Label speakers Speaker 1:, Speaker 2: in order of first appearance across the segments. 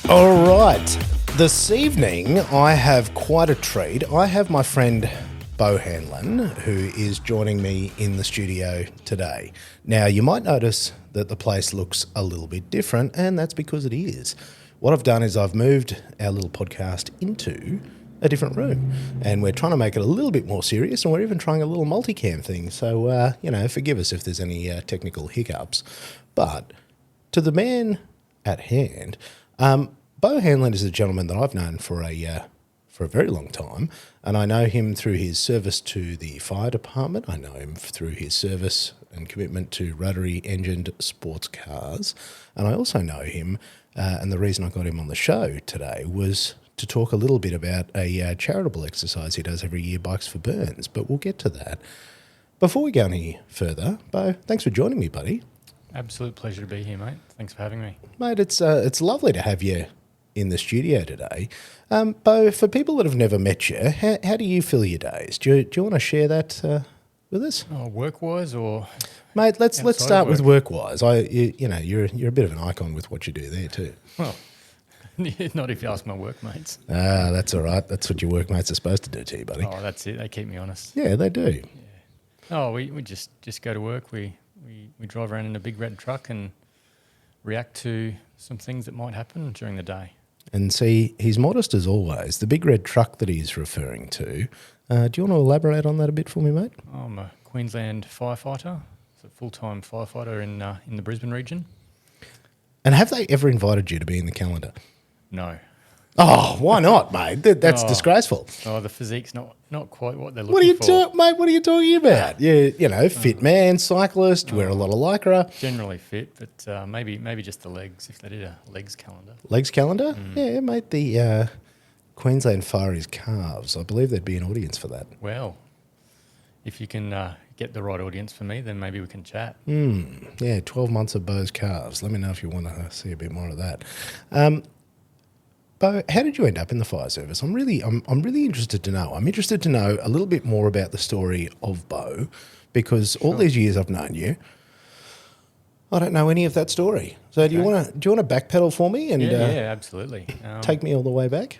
Speaker 1: All right. This evening, I have quite a treat. I have my friend Beau Hanlon, who is joining me in the studio today. Now, you might notice that the place looks a little bit different, and that's because it is. What I've done is I've moved our little podcast into a different room, and we're trying to make it a little bit more serious, and we're even trying a little multicam thing. So, forgive us if there's any technical hiccups. But to the man at hand, Beau Hanlon is a gentleman that I've known for a very long time, and I know him through his service to the fire department. I know him through his service and commitment to rotary-engined sports cars, and I also know him, and the reason I got him on the show today was to talk a little bit about a charitable exercise he does every year, Bikes for Burns, but we'll get to that. Before we go any further, Beau, thanks for joining me, buddy.
Speaker 2: Absolute pleasure to be here, mate. Thanks for having me.
Speaker 1: Mate, it's lovely to have you in the studio today. Beau, for people that have never met you, how do you fill your days? Do you want to share that with us?
Speaker 2: Oh, work-wise or...
Speaker 1: Mate, let's start with work-wise. You're a bit of an icon with what you do there too.
Speaker 2: Well, not if you ask my workmates.
Speaker 1: That's all right. That's what your workmates are supposed to do to you, buddy.
Speaker 2: Oh, that's it. They keep me honest.
Speaker 1: Yeah, they do.
Speaker 2: Yeah. Oh, we just go to work. We drive around in a big red truck and react to some things that might happen during the day. And
Speaker 1: see, he's modest as always. The big red truck that he's referring to, do you want to elaborate on that a bit for me, mate?
Speaker 2: I'm a Queensland firefighter, so a full-time firefighter in the Brisbane region.
Speaker 1: And have they ever invited you to be in the calendar?
Speaker 2: No.
Speaker 1: Oh, why not, mate? That's disgraceful.
Speaker 2: Oh, the physique's not quite what they're looking for.
Speaker 1: Mate, what are you talking about? Fit man, cyclist, wear a lot of lycra.
Speaker 2: Generally fit, but maybe just the legs, if they did a legs calendar.
Speaker 1: Legs calendar? Yeah, mate, the Queensland Fireys calves. I believe there'd be an audience for that.
Speaker 2: Well, if you can get the right audience for me, then maybe we can chat.
Speaker 1: Yeah, 12 months of Beau's calves. Let me know if you want to see a bit more of that. Beau, how did you end up in the fire service? I'm really interested to know. I'm interested to know a little bit more about the story of Beau, because all these years I've known you, I don't know any of that story. So okay. do you want to backpedal for me and
Speaker 2: yeah, absolutely.
Speaker 1: Take me all the way back?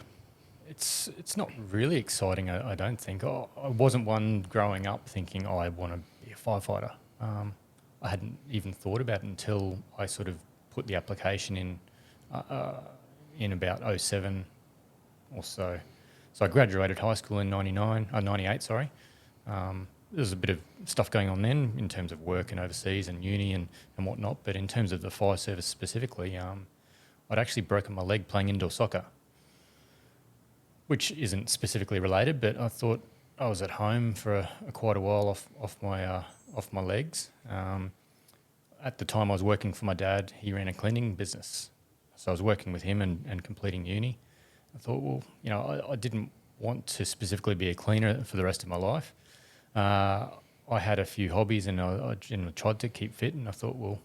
Speaker 2: It's not really exciting, I don't think. I wasn't one growing up thinking, I want to be a firefighter. I hadn't even thought about it until I sort of put the application in about 07 or so. So I graduated high school in 98, sorry. There was a bit of stuff going on then in terms of work and overseas and uni and whatnot, but in terms of the fire service specifically, I'd actually broken my leg playing indoor soccer, which isn't specifically related, but I thought I was at home for quite a while off my legs. At the time I was working for my dad. He ran a cleaning business. So I was working with him and completing uni. I thought, well, I didn't want to specifically be a cleaner for the rest of my life. I had a few hobbies and I tried to keep fit, and I thought, well,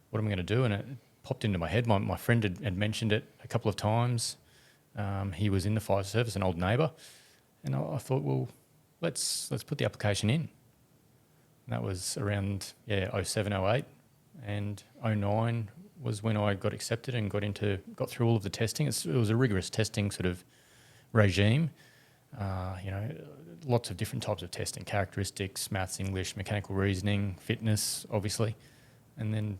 Speaker 2: what am I going to do? And it popped into my head. My friend had mentioned it a couple of times. He was in the fire service, an old neighbour. And I thought, well, let's put the application in. And that was around, 07, 08. And 09 was when I got accepted and got through all of the testing. It was a rigorous testing sort of regime. Lots of different types of testing: characteristics, maths, English, mechanical reasoning, fitness, obviously. And then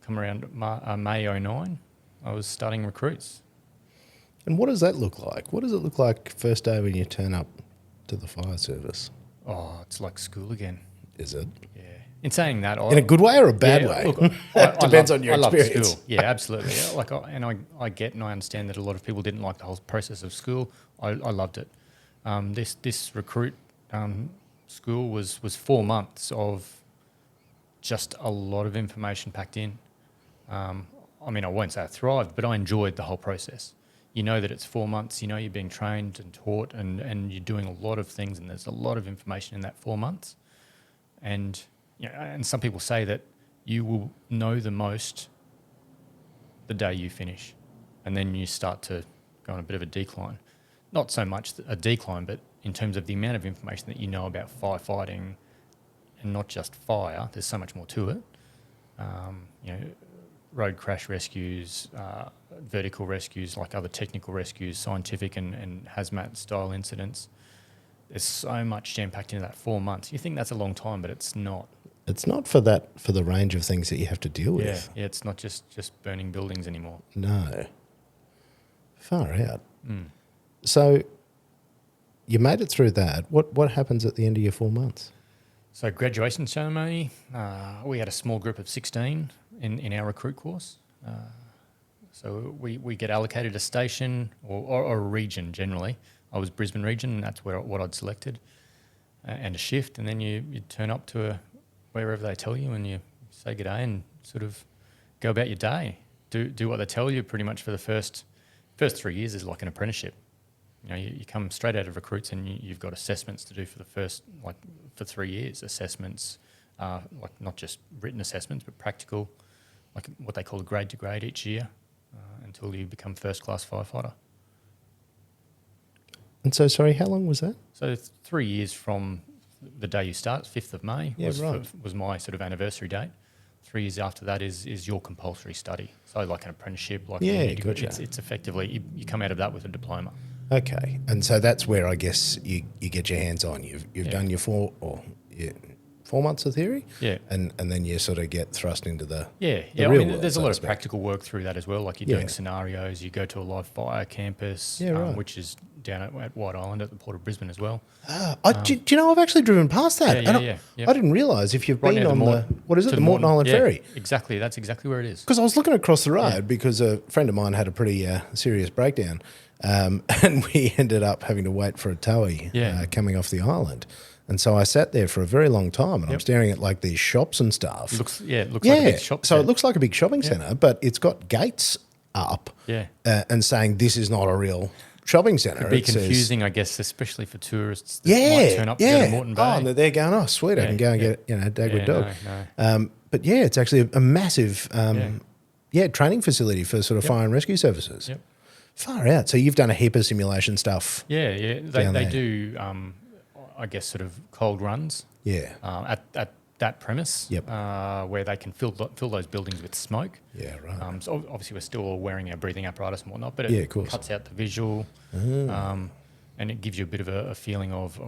Speaker 2: come around May 09, I was starting recruits.
Speaker 1: And what does that look like? What does it look like first day when you turn up to the fire service?
Speaker 2: Oh, it's like school again.
Speaker 1: Is it?
Speaker 2: Yeah. In saying that,
Speaker 1: in a good way or a bad way?
Speaker 2: Look,
Speaker 1: Depends on your experience.
Speaker 2: I love school. Yeah, absolutely. I get and I understand that a lot of people didn't like the whole process of school. I loved it. This recruit school was 4 months of just a lot of information packed in. I won't say I thrived, but I enjoyed the whole process. You know that it's 4 months. You know you're being trained and taught, and you're doing a lot of things, and there's a lot of information in that 4 months. And some people say that you will know the most the day you finish, and then you start to go on a bit of a decline. Not so much a decline, but in terms of the amount of information that you know about firefighting, and not just fire. There's so much more to it. road crash rescues, vertical rescues, like other technical rescues, scientific and hazmat style incidents. There's so much jam-packed into that 4 months. You think that's a long time, but it's not.
Speaker 1: It's not for the range of things that you have to deal with.
Speaker 2: Yeah, it's not just burning buildings anymore.
Speaker 1: No. Far out. So you made it through that. What happens at the end of your 4 months?
Speaker 2: So graduation ceremony, we had a small group of 16 in our recruit course. So we get allocated a station or a region generally. I was Brisbane region, and that's what I'd selected, and a shift. And then you turn up to wherever they tell you, and you say good day and sort of go about your day. Do what they tell you pretty much for the first 3 years is like an apprenticeship. You know, you come straight out of recruits and you've got assessments to do for the first, for 3 years. Assessments, like not just written assessments, but practical, like what they call a grade to grade each year until you become first class firefighter.
Speaker 1: And so, sorry, how long was that?
Speaker 2: So 3 years from the day you start, 5th of May was my sort of anniversary date. 3 years after that is your compulsory study. So like an apprenticeship.
Speaker 1: Gotcha.
Speaker 2: It's effectively, you come out of that with a diploma.
Speaker 1: Okay. And so that's where I guess you get your hands on. You've done your 4 months of theory?
Speaker 2: Yeah.
Speaker 1: And then you sort of get thrust into the
Speaker 2: real world, there's a lot of practical work through that as well. Like you're doing scenarios, you go to a live fire campus, which is down at White Island at the Port of Brisbane as well.
Speaker 1: Do you know, I've actually driven past that.
Speaker 2: Yeah.
Speaker 1: I didn't realise if you've been on the Moreton Island Ferry.
Speaker 2: Exactly, that's exactly where it is.
Speaker 1: Because I was looking across the road because a friend of mine had a pretty serious breakdown, and we ended up having to wait for a towie coming off the island. And so I sat there for a very long time, and I'm staring at like these shops and stuff.
Speaker 2: It looks like a big shop.
Speaker 1: So it looks like a big shopping centre, but it's got gates up and saying this is not a real shopping centre.
Speaker 2: It'd be confusing, I guess, especially for tourists that might turn up to go to Moreton Bay.
Speaker 1: Oh, and they're going, oh, sweet, I can go and get a Dagwood dog.
Speaker 2: No.
Speaker 1: But it's actually a massive training facility for sort of fire and rescue services.
Speaker 2: Yep.
Speaker 1: Far out. So you've done a heap of simulation stuff.
Speaker 2: Yeah. They do, I guess, sort of cold runs.
Speaker 1: Yeah.
Speaker 2: At that premise.
Speaker 1: Yep.
Speaker 2: Where they can fill those buildings with smoke.
Speaker 1: Yeah, right.
Speaker 2: So obviously we're still all wearing our breathing apparatus and whatnot, but it cuts out the visual, and it gives you a bit of a feeling of,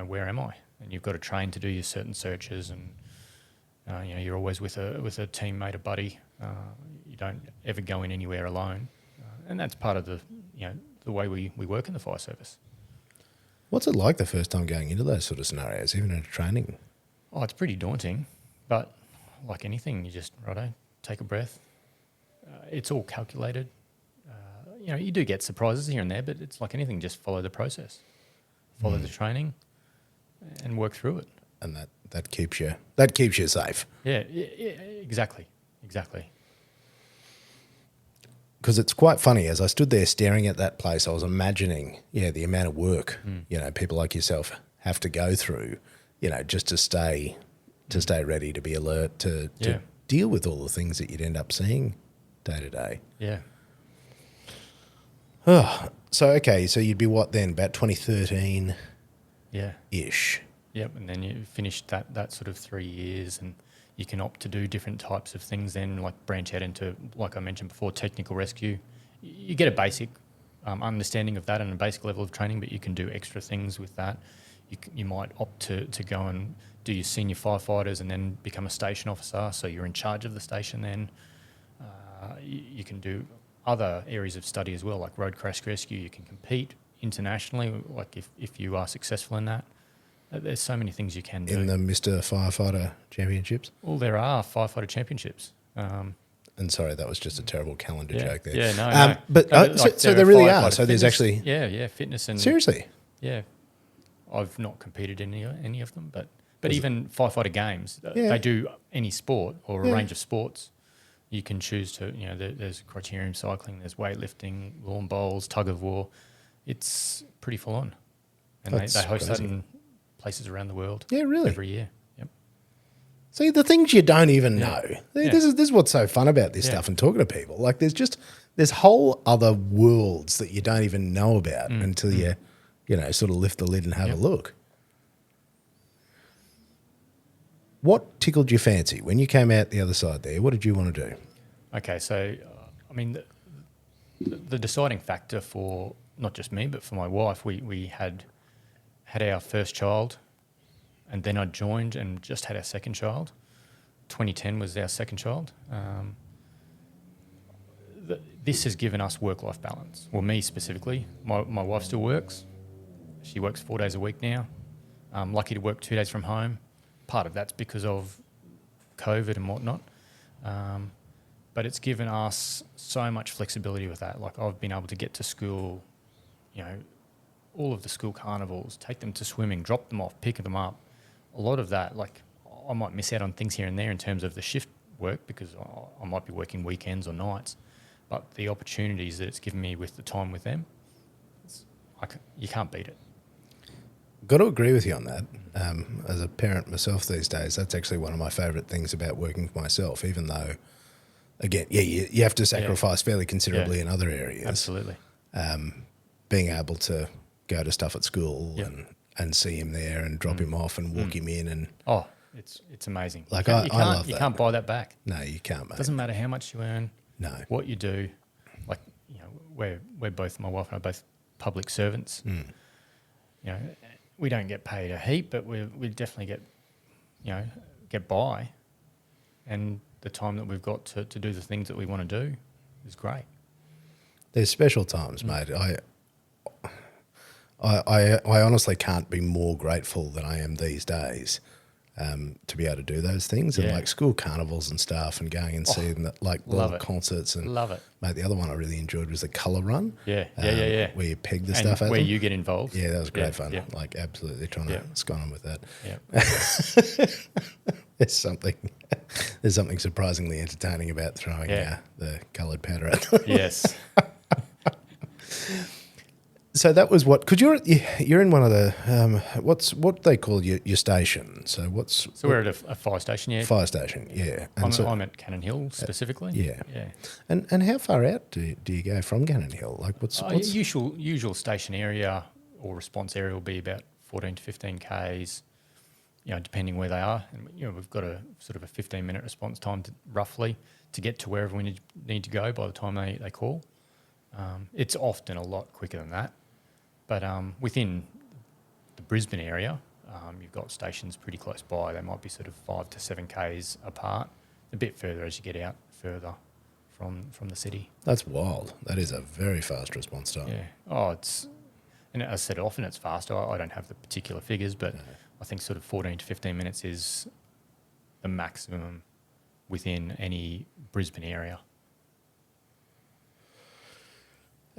Speaker 2: where am I? And you've got to train to do your certain searches, and you're always with a teammate, a buddy. You don't ever go in anywhere alone, and that's part of the way we work in the fire service.
Speaker 1: What's it like the first time going into those sort of scenarios, even at a training?
Speaker 2: Oh, it's pretty daunting, but like anything, you just, take a breath. It's all calculated. You do get surprises here and there, but it's like anything, just follow the process. Follow the training and work through it.
Speaker 1: And that keeps you safe.
Speaker 2: Yeah, exactly.
Speaker 1: Because it's quite funny, as I stood there staring at that place, I was imagining, the amount of work, people like yourself have to go through, just to stay ready, to be alert, to deal with all the things that you'd end up seeing day to day.
Speaker 2: Yeah.
Speaker 1: Oh, so you'd be what then, about 2013?
Speaker 2: Yeah.
Speaker 1: Ish.
Speaker 2: Yep, and then you finished that sort of 3 years, and you can opt to do different types of things then, like branch out into, like I mentioned before, technical rescue. You get a basic understanding of that and a basic level of training, but you can do extra things with that. You might opt to go and do your senior firefighters and then become a station officer, so you're in charge of the station then. You can do other areas of study as well, like road crash rescue. You can compete internationally, like if you are successful in that. There's so many things you can do.
Speaker 1: In the Mr. Firefighter Championships?
Speaker 2: Well, there are firefighter championships.
Speaker 1: And sorry, that was just a terrible calendar joke there.
Speaker 2: Yeah, no.
Speaker 1: But so there really are. So there's actually...
Speaker 2: Yeah, fitness and...
Speaker 1: Seriously?
Speaker 2: Yeah. I've not competed in any of them, but even firefighter games, they do any sport or a range of sports. You can choose to, there's criterium cycling, there's weightlifting, lawn bowls, tug of war. It's pretty full on. And they host that in places around the world.
Speaker 1: Yeah, really?
Speaker 2: Every year. Yep.
Speaker 1: See, the things you don't even know. This is what's so fun about this stuff and talking to people. Like there's whole other worlds that you don't even know about until you sort of lift the lid and have a look. What tickled your fancy when you came out the other side there? What did you want to do?
Speaker 2: Okay, so I mean, the deciding factor for not just me but for my wife, we had our first child, and then I joined and just had our second child. 2010 was our second child. This has given us work-life balance. Well, me specifically. My wife still works. She works 4 days a week now. I'm lucky to work 2 days from home. Part of that's because of COVID and whatnot. But it's given us so much flexibility with that. Like, I've been able to get to school, all of the school carnivals, take them to swimming, drop them off, pick them up. A lot of that, like, I might miss out on things here and there in terms of the shift work because I might be working weekends or nights. But the opportunities that it's given me with the time with them, you can't beat it.
Speaker 1: Got to agree with you on that. As a parent myself these days, that's actually one of my favourite things about working for myself, even though, again, you have to sacrifice fairly considerably in other areas.
Speaker 2: Absolutely.
Speaker 1: Being able to go to stuff at school and see him there and drop him off and walk him in and...
Speaker 2: Oh, it's amazing.
Speaker 1: Like, I love that.
Speaker 2: You can't buy that back.
Speaker 1: No, you can't, mate.
Speaker 2: It doesn't matter how much you earn, what you do. Like, we're both, my wife and I, both public servants. We don't get paid a heap, but we definitely get by. And the time that we've got to do the things that we want to do is great.
Speaker 1: There's special times, mate. I honestly can't be more grateful than I am these days to be able to do those things and like school carnivals and stuff and going and seeing like little concerts and
Speaker 2: love it.
Speaker 1: Mate, the other one I really enjoyed was the colour run.
Speaker 2: Yeah.
Speaker 1: Where you peg the stuff at
Speaker 2: where
Speaker 1: them.
Speaker 2: you get involved.
Speaker 1: Yeah, that was great fun.
Speaker 2: Yeah.
Speaker 1: Like absolutely trying to scone on with that.
Speaker 2: Yeah.
Speaker 1: There's something surprisingly entertaining about throwing the coloured powder at them.
Speaker 2: Yes.
Speaker 1: So that was what? Because you're in one of the what they call your station. So
Speaker 2: we're at a fire station. Yeah.
Speaker 1: Fire station. Yeah. And
Speaker 2: I'm at Cannon Hill specifically.
Speaker 1: Yeah.
Speaker 2: Yeah.
Speaker 1: And how far out do you go from Cannon Hill? Like what's
Speaker 2: usual station area or response area will be about 14 to 15 k's. Depending where they are, and we've got a sort of a 15-minute response time roughly to get to wherever we need to go by the time they call. It's often a lot quicker than that. But within the Brisbane area, you've got stations pretty close by. They might be sort of 5 to 7 k's apart, a bit further as you get out further from the city.
Speaker 1: That's wild. That is a very fast response time.
Speaker 2: Yeah. And as I said, often it's faster. I don't have the particular figures, but I think sort of 14 to 15 minutes is the maximum within any Brisbane area.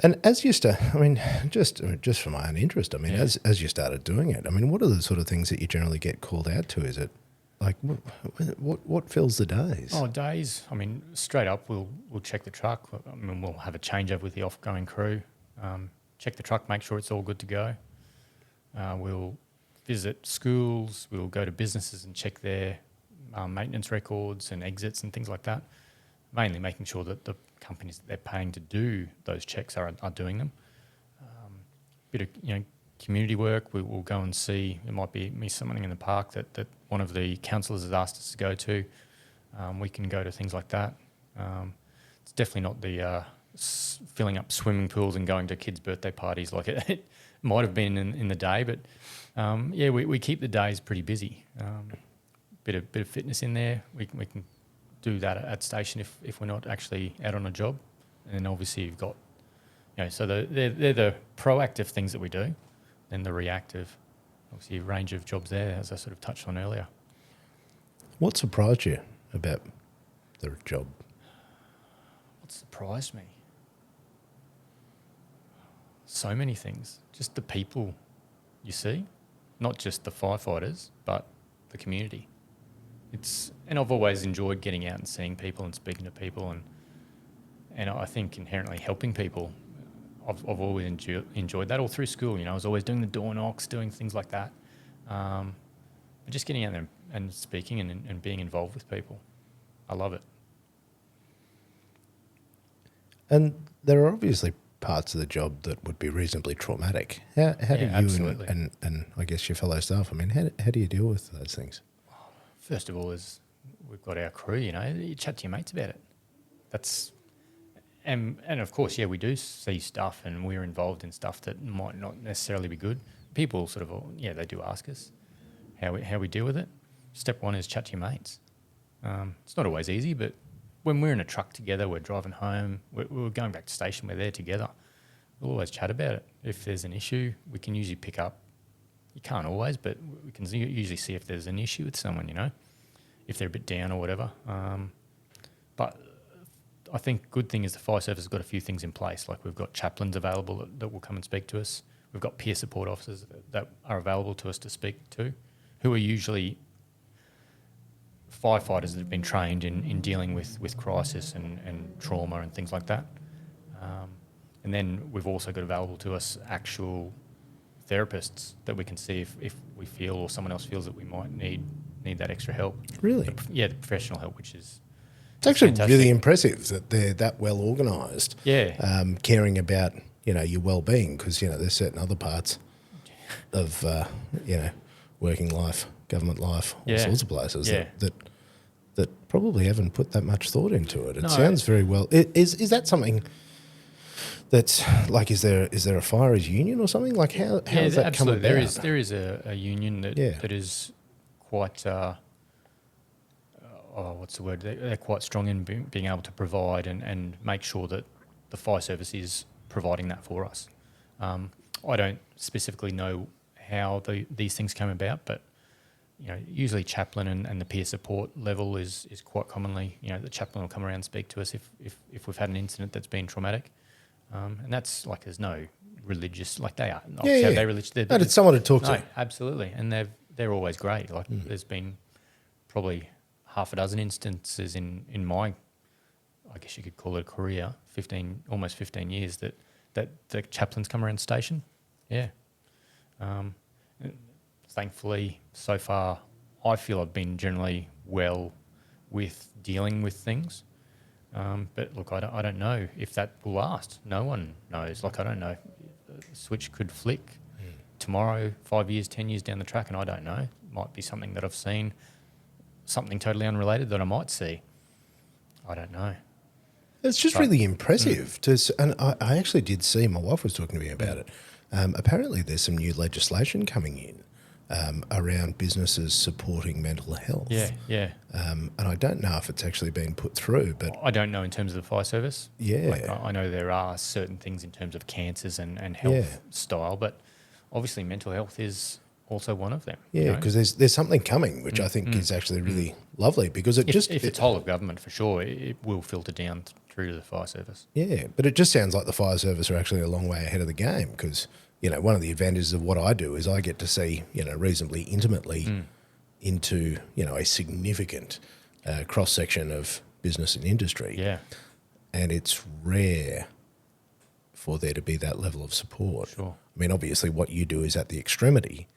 Speaker 1: And as you start, I mean, just for my own interest, I mean, as you started doing it, I mean, what are the sort of things that you generally get called out to? Is it like what fills the days?
Speaker 2: Oh, days. I mean, straight up, we'll check the truck. I mean, we'll have a changeover with the off-going crew. Check the truck, make sure it's all good to go. We'll visit schools. We'll go to businesses and check their maintenance records and exits and things like that. Mainly making sure that the companies that they're paying to do those checks are doing them. Bit of community work. We'll go and see. It might be something in the park that one of the councillors has asked us to go to. We can go to things like that. It's definitely not the filling up swimming pools and going to kids' birthday parties like it might have been in the day, but we keep the days pretty busy. Bit of fitness in there. We can do that at station if we're not actually out on a job. And then obviously you've got, so they're the proactive things that we do. Then the reactive, obviously a range of jobs there, as I sort of touched on earlier.
Speaker 1: What surprised you about the job?
Speaker 2: What surprised me? So many things. Just the people you see, not just the firefighters, but the community. And I've always enjoyed getting out and seeing people and speaking to people, and I think inherently helping people. I've always enjoyed that all through school. I was always doing the door knocks, doing things like that. But just getting out there and speaking and being involved with people. I love it.
Speaker 1: And there are obviously parts of the job that would be reasonably traumatic. How do you
Speaker 2: absolutely.
Speaker 1: and I guess your fellow staff, I mean, how do you deal with those things?
Speaker 2: First of all, we've got our crew, you chat to your mates about it. that's and of course, yeah, we do see stuff, and we're involved in stuff that might not necessarily be good. People sort of, they do ask us how we deal with it. Step one is chat to your mates. It's not always easy, but when we're in a truck together, we're driving home, we're going back to station, we're there together. We'll always chat about it. If there's an issue, we can usually pick up. You can't always, but we can usually see if there's an issue with someone, if they're a bit down or whatever. But I think good thing is the fire service has got a few things in place. Like we've got chaplains available that will come and speak to us. We've got peer support officers that are available to us to speak to, who are usually firefighters that have been trained in dealing with crisis and trauma and things like that. And then we've also got available to us actual therapists that we can see if we feel or someone else feels that we might need that extra help.
Speaker 1: Really?
Speaker 2: The professional help, which is...
Speaker 1: It's actually
Speaker 2: fantastic.
Speaker 1: really impressive that they're that well organised.
Speaker 2: Yeah.
Speaker 1: Caring about, your well-being, because, there's certain other parts of, working life, government life, all sorts of places that probably haven't put that much thought into it. It sounds very well. Is that something that's like, is there a firers union or something? Like how does that come about?
Speaker 2: There is a union that is quite what's the word? They're quite strong in being able to provide and make sure that the fire service is providing that for us. I don't specifically know how these things come about, but usually chaplain and the peer support level is quite commonly, the chaplain will come around and speak to us if we've had an incident that's been traumatic. And that's like, there's no religious, like they are. They're religious.
Speaker 1: But it's someone to talk to.
Speaker 2: Absolutely. And they're always great. Like there's been probably half a dozen instances in my, I guess you could call it a career, almost 15 years that the chaplains come around the station. Yeah. Thankfully, so far, I feel I've been generally well with dealing with things. But look, I don't know if that will last. No one knows. Like, I don't know. The switch could flick tomorrow, 5 years, 10 years down the track, and I don't know. Might be something that I've seen, something totally unrelated that I might see. I don't know.
Speaker 1: It's just really impressive. And I actually did see, my wife was talking to me about it. Apparently there's some new legislation coming in around businesses supporting mental health.
Speaker 2: Yeah.
Speaker 1: And I don't know if it's actually been put through, but...
Speaker 2: I don't know in terms of the fire service.
Speaker 1: Yeah.
Speaker 2: Like, I know there are certain things in terms of cancers and health style, but obviously mental health is also one of them.
Speaker 1: Yeah, because there's something coming, which I think is actually really lovely, because if
Speaker 2: it's whole of government, for sure, it will filter down through to the fire service.
Speaker 1: Yeah, but it just sounds like the fire service are actually a long way ahead of the game, because... one of the advantages of what I do is I get to see, reasonably intimately into, a significant cross-section of business and industry.
Speaker 2: Yeah.
Speaker 1: And it's rare for there to be that level of support.
Speaker 2: Sure.
Speaker 1: I mean, obviously what you do is at the extremity,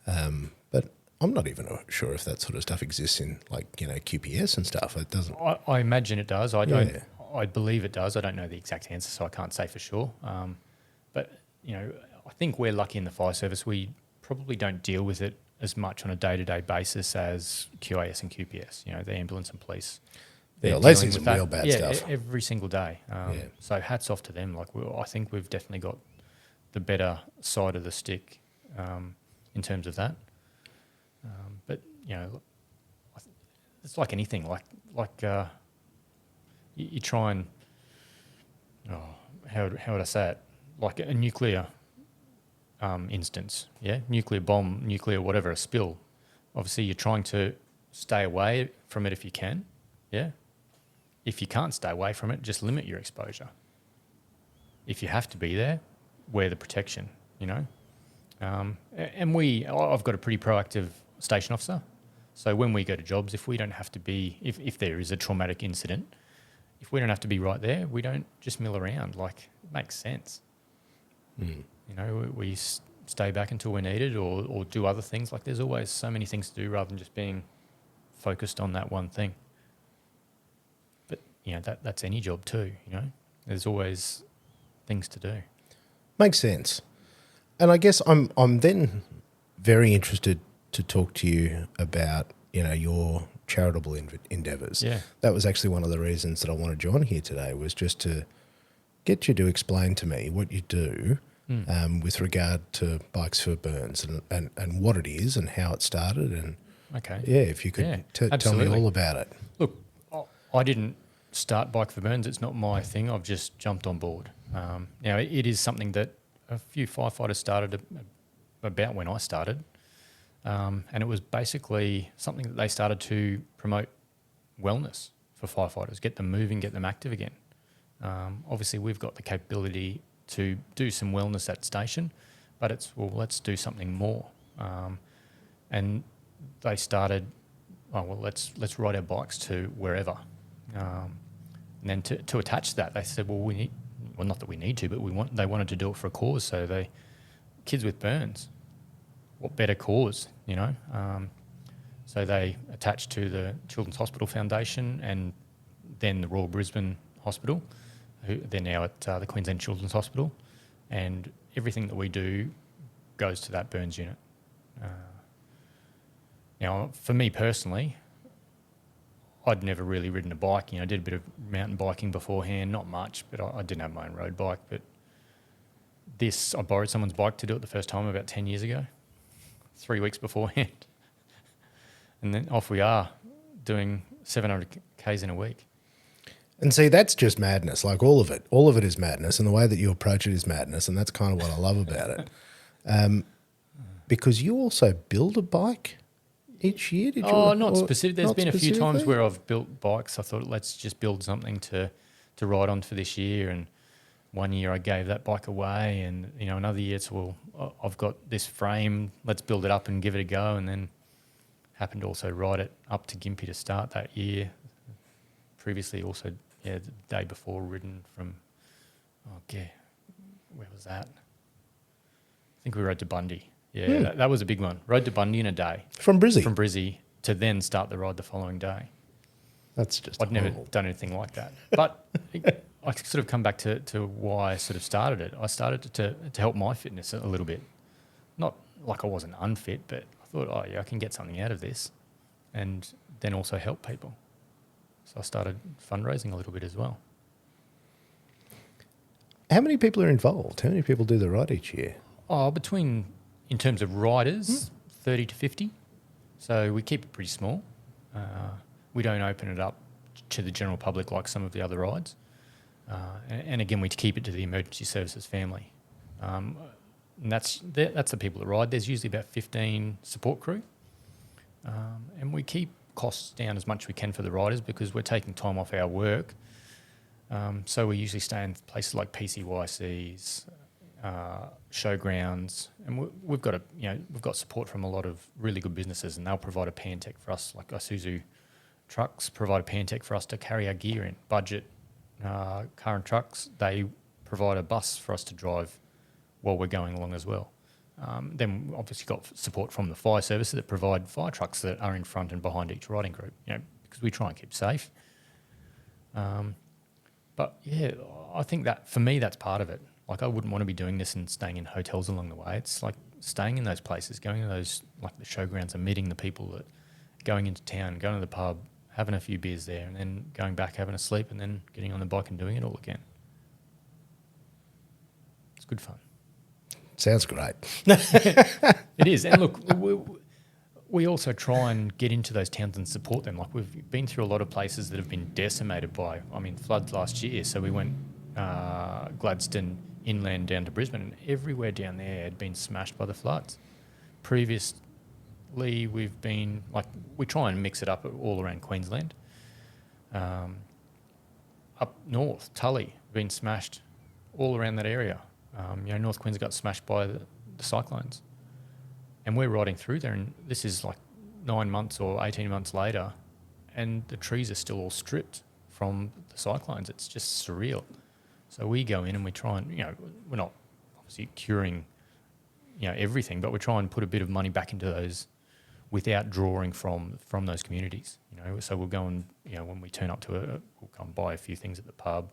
Speaker 1: but I'm not even sure if that sort of stuff exists in, like, QPS and stuff. It doesn't...
Speaker 2: I imagine it does. I believe it does. I don't know the exact answer, so I can't say for sure. But, I think we're lucky in the fire service. We probably don't deal with it as much on a day-to-day basis as QAS and QPS, the ambulance and police.
Speaker 1: Yeah, they see some real bad stuff.
Speaker 2: Every single day. So hats off to them. Like, I think we've definitely got the better side of the stick in terms of that. But, it's like anything. Like you try and, how would I say it? Like a nuclear instance, nuclear bomb, nuclear whatever, a spill. Obviously, you're trying to stay away from it if you can, If you can't stay away from it, just limit your exposure. If you have to be there, wear the protection, And I've got a pretty proactive station officer. So when we go to jobs, if we don't have to be, if there is a traumatic incident, if we don't have to be right there, we don't just mill around. Like, it makes sense. We stay back until we're needed or do other things. Like, there's always so many things to do rather than just being focused on that one thing. But, that's any job too, There's always things to do.
Speaker 1: Makes sense. And I guess I'm then very interested to talk to you about, your charitable endeavours.
Speaker 2: Yeah.
Speaker 1: That was actually one of the reasons that I wanted you on here today, was just to get you to explain to me what you do with regard to Bikes for Burns and what it is and how it started. And
Speaker 2: Okay.
Speaker 1: yeah, if you could tell me
Speaker 2: absolutely.
Speaker 1: all about it.
Speaker 2: Look, I didn't start Bike for Burns. It's not my thing. I've just jumped on board. Now, it is something that a few firefighters started about when I started. And it was basically something that they started to promote wellness for firefighters, get them moving, get them active again. Obviously, we've got the capability to do some wellness at station, but it's, well, let's do something more. And they started, let's ride our bikes to wherever. And then to attach that, they said, not that we need to, but they wanted to do it for a cause. So kids with burns, what better cause, you know? So they attached to the Children's Hospital Foundation and then the Royal Brisbane Hospital. They're now at the Queensland Children's Hospital, and everything that we do goes to that burns unit. Now, for me personally, I'd never really ridden a bike. You know, I did a bit of mountain biking beforehand, not much, but I didn't have my own road bike. But I borrowed someone's bike to do it the first time about 10 years ago, 3 weeks beforehand. And then off we are, doing 700 Ks in a week.
Speaker 1: And see, that's just madness. Like all of it is madness, and the way that you approach it is madness, and that's kind of what I love about it. Because you also build a bike each year, did you?
Speaker 2: Not specific. There's been a few times where I've built bikes. I thought, let's just build something to ride on for this year. And one year I gave that bike away, and you know, another year it's, I've got this frame. Let's build it up and give it a go. And then happened to also ride it up to Gympie to start that year. Previously, also the day before, ridden from where was that? I think we rode to Bundy. Yeah, that was a big one. Rode to Bundy in a day.
Speaker 1: From Brizzy?
Speaker 2: From Brizzy to then start the ride the following day.
Speaker 1: That's just
Speaker 2: I'd never done anything like that. But I sort of come back to why I sort of started it. I started to help my fitness a little bit. Not like I wasn't unfit, but I thought, I can get something out of this, and then also help people. So I started fundraising a little bit as well.
Speaker 1: How many people are involved? How many people do the ride each year?
Speaker 2: In terms of riders, 30 to 50. So we keep it pretty small. We don't open it up to the general public like some of the other rides. And again, we keep it to the emergency services family. And that's the people that ride. There's usually about 15 support crew. And we keep costs down as much as we can for the riders because we're taking time off our work. So we usually stay in places like PCYCs, showgrounds, and we've got support from a lot of really good businesses, and they'll provide a Pantech for us. Like Isuzu trucks provide a Pantech for us to carry our gear in. Budget car and trucks, they provide a bus for us to drive while we're going along as well. Then obviously got support from the fire services that provide fire trucks that are in front and behind each riding group, because we try and keep safe. But yeah, I think that for me, that's part of it. Like I wouldn't want to be doing this and staying in hotels along the way. It's like staying in those places, going to those, like the showgrounds and meeting the people that going into town, going to the pub, having a few beers there and then going back, having a sleep and then getting on the bike and doing it all again. It's good fun.
Speaker 1: Sounds great.
Speaker 2: It is. And look, we also try and get into those towns and support them. Like we've been through a lot of places that have been decimated by, floods last year. So we went Gladstone inland down to Brisbane, and everywhere down there had been smashed by the floods. Previously, we've been, we try and mix it up all around Queensland. Up north, Tully, been smashed all around that area. North Queensland got smashed by the cyclones. And we're riding through there, and this is like 9 months or 18 months later, and the trees are still all stripped from the cyclones. It's just surreal. So we go in and we try and, we're not obviously curing, everything, but we try and put a bit of money back into those without drawing from those communities. So we'll go and, when we turn up to we'll go and buy a few things at the pub.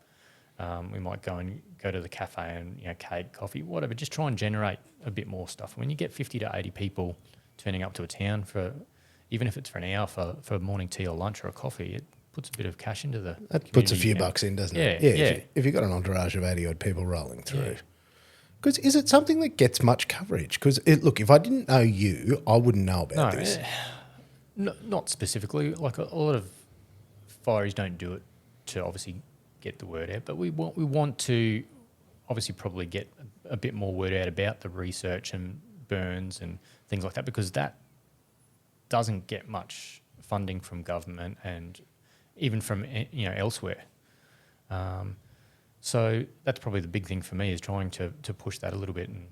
Speaker 2: We might go to the cafe and, cake, coffee, whatever, just try and generate a bit more stuff. When you get 50 to 80 people turning up to a town for even if it's for an hour for morning tea or lunch or a coffee, it puts a bit of cash into the
Speaker 1: That puts a
Speaker 2: community
Speaker 1: few
Speaker 2: account.
Speaker 1: bucks in, doesn't
Speaker 2: Yeah,
Speaker 1: it?
Speaker 2: yeah.
Speaker 1: If you've got an entourage of 80 odd people rolling through.
Speaker 2: Yeah.
Speaker 1: Because is it something that gets much coverage? Because look, if I didn't know you, I wouldn't know about this.
Speaker 2: Not specifically. Like a lot of fireys don't do it to obviously get the word out, but we want to obviously probably get a bit more word out about the research and burns and things like that, because that doesn't get much funding from government and even from elsewhere. So that's probably the big thing for me, is trying to push that a little bit, and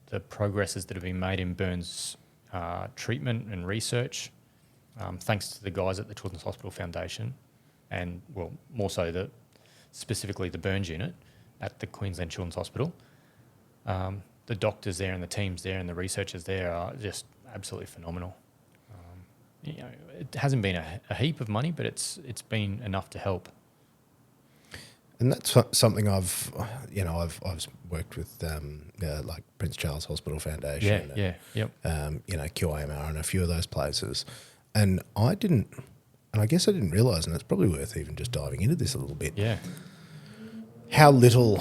Speaker 2: the progresses that have been made in burns treatment and research, thanks to the guys at the Children's Hospital Foundation, and well, more so specifically the burns unit at the Queensland Children's Hospital. The doctors there and the teams there and the researchers there are just absolutely phenomenal. It hasn't been a heap of money, but it's been enough to help.
Speaker 1: And that's something I've worked with, like Prince Charles Hospital Foundation. QIMR and a few of those places. And I guess I didn't realise, and it's probably worth even just diving into this a little bit.
Speaker 2: Yeah.
Speaker 1: How little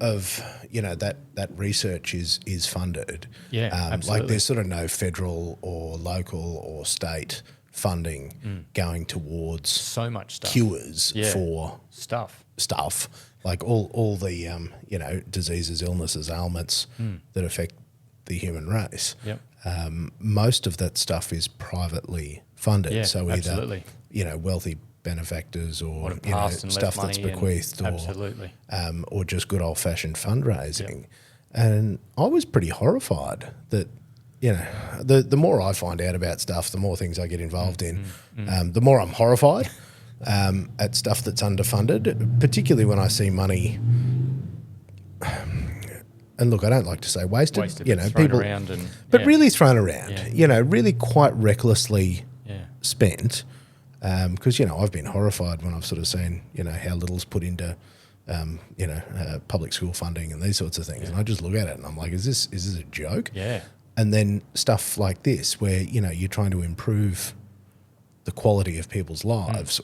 Speaker 1: of that research is funded.
Speaker 2: Yeah, absolutely.
Speaker 1: Like there's sort of no federal or local or state funding going towards
Speaker 2: so much stuff.
Speaker 1: Cures for
Speaker 2: stuff,
Speaker 1: like all the diseases, illnesses, ailments that affect the human race.
Speaker 2: Yep.
Speaker 1: Most of that stuff is privately funded.
Speaker 2: Yeah,
Speaker 1: so either
Speaker 2: absolutely.
Speaker 1: Wealthy benefactors or
Speaker 2: stuff
Speaker 1: that's bequeathed,
Speaker 2: absolutely,
Speaker 1: or just good old fashioned fundraising. Yep. And I was pretty horrified that the more I find out about stuff, the more things I get involved in. The more I'm horrified at stuff that's underfunded, particularly when I see money. And look, I don't like to say wasted
Speaker 2: people around
Speaker 1: really thrown around. Really quite recklessly spent. Because I've been horrified when I've sort of seen how little's put into public school funding and these sorts of things, and I just look at it and I'm like, is this a joke?
Speaker 2: Yeah.
Speaker 1: And then stuff like this, where you're trying to improve the quality of people's lives,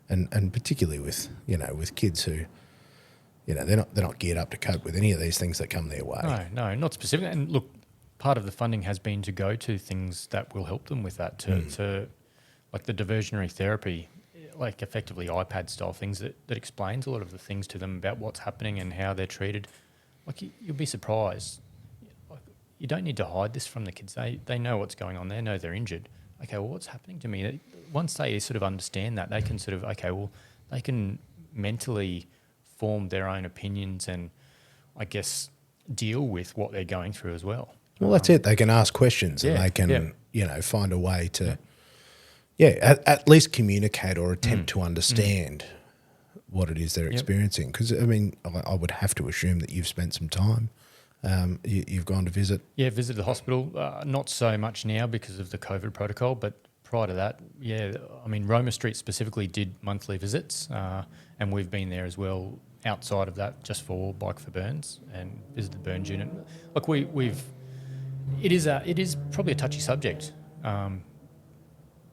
Speaker 1: and particularly with with kids who they're not geared up to cope with any of these things that come their way.
Speaker 2: No, not specifically. And look, part of the funding has been to go to things that will help them with that, to like the diversionary therapy, like effectively iPad style things that explains a lot of the things to them about what's happening and how they're treated. Like you'll be surprised. Like, you don't need to hide this from the kids. They know what's going on. They know they're injured. Okay, well, what's happening to me? Once they sort of understand that, they can sort of, they can mentally form their own opinions and, I guess, deal with what they're going through as well.
Speaker 1: Well, that's it. They can ask questions and they can, find a way to, at least communicate or attempt to understand what it is they're experiencing. Because, I would have to assume that you've spent some time. You've gone to visit. Yeah,
Speaker 2: visited the hospital. Not so much now because of the COVID protocol, but prior to that, Roma Street specifically did monthly visits, and we've been there as well outside of that just for Bike for Burns and visited the burns unit. Look, it is probably a touchy subject,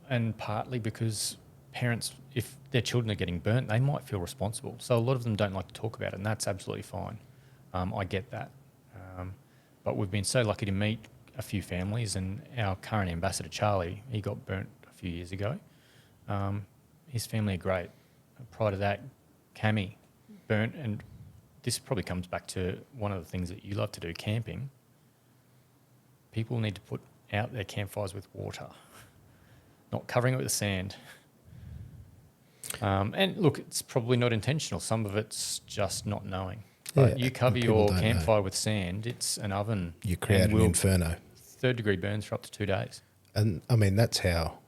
Speaker 2: and partly because parents, if their children are getting burnt, they might feel responsible. So a lot of them don't like to talk about it, and that's absolutely fine. I get that. But we've been so lucky to meet a few families, and our current ambassador, Charlie, he got burnt a few years ago. His family are great. Prior to that, Cammy burnt, and this probably comes back to one of the things that you love to do, camping. People need to put out their campfires with water, not covering it with sand. And look, it's probably not intentional. Some of it's just not knowing. But you cover your campfire with sand, it's an oven.
Speaker 1: You create an inferno.
Speaker 2: 3rd-degree burns for up to 2 days.
Speaker 1: And, that's how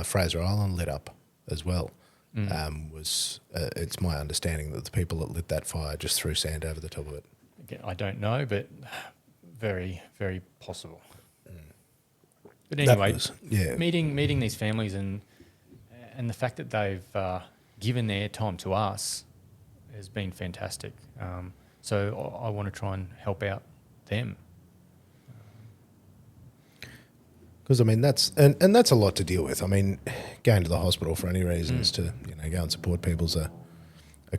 Speaker 1: Fraser Island lit up as well. It's my understanding that the people that lit that fire just threw sand over the top of it.
Speaker 2: Again, I don't know, but very, very possible. But anyway, meeting these families and the fact that they've given their time to us has been fantastic. So I want to try and help out them.
Speaker 1: Because I mean that's and that's a lot to deal with. I mean, going to the hospital for any reasons to go and support people's a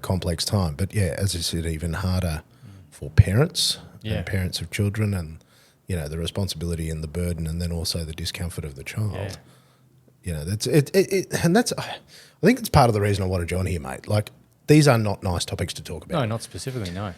Speaker 1: complex time. But yeah, as I said, even harder for parents and parents of children, and the responsibility and the burden, and then also the discomfort of the child. That's it. And that's I think it's part of the reason I wanted you on here, mate. Like, these are not nice topics to talk about.
Speaker 2: No, not specifically. No.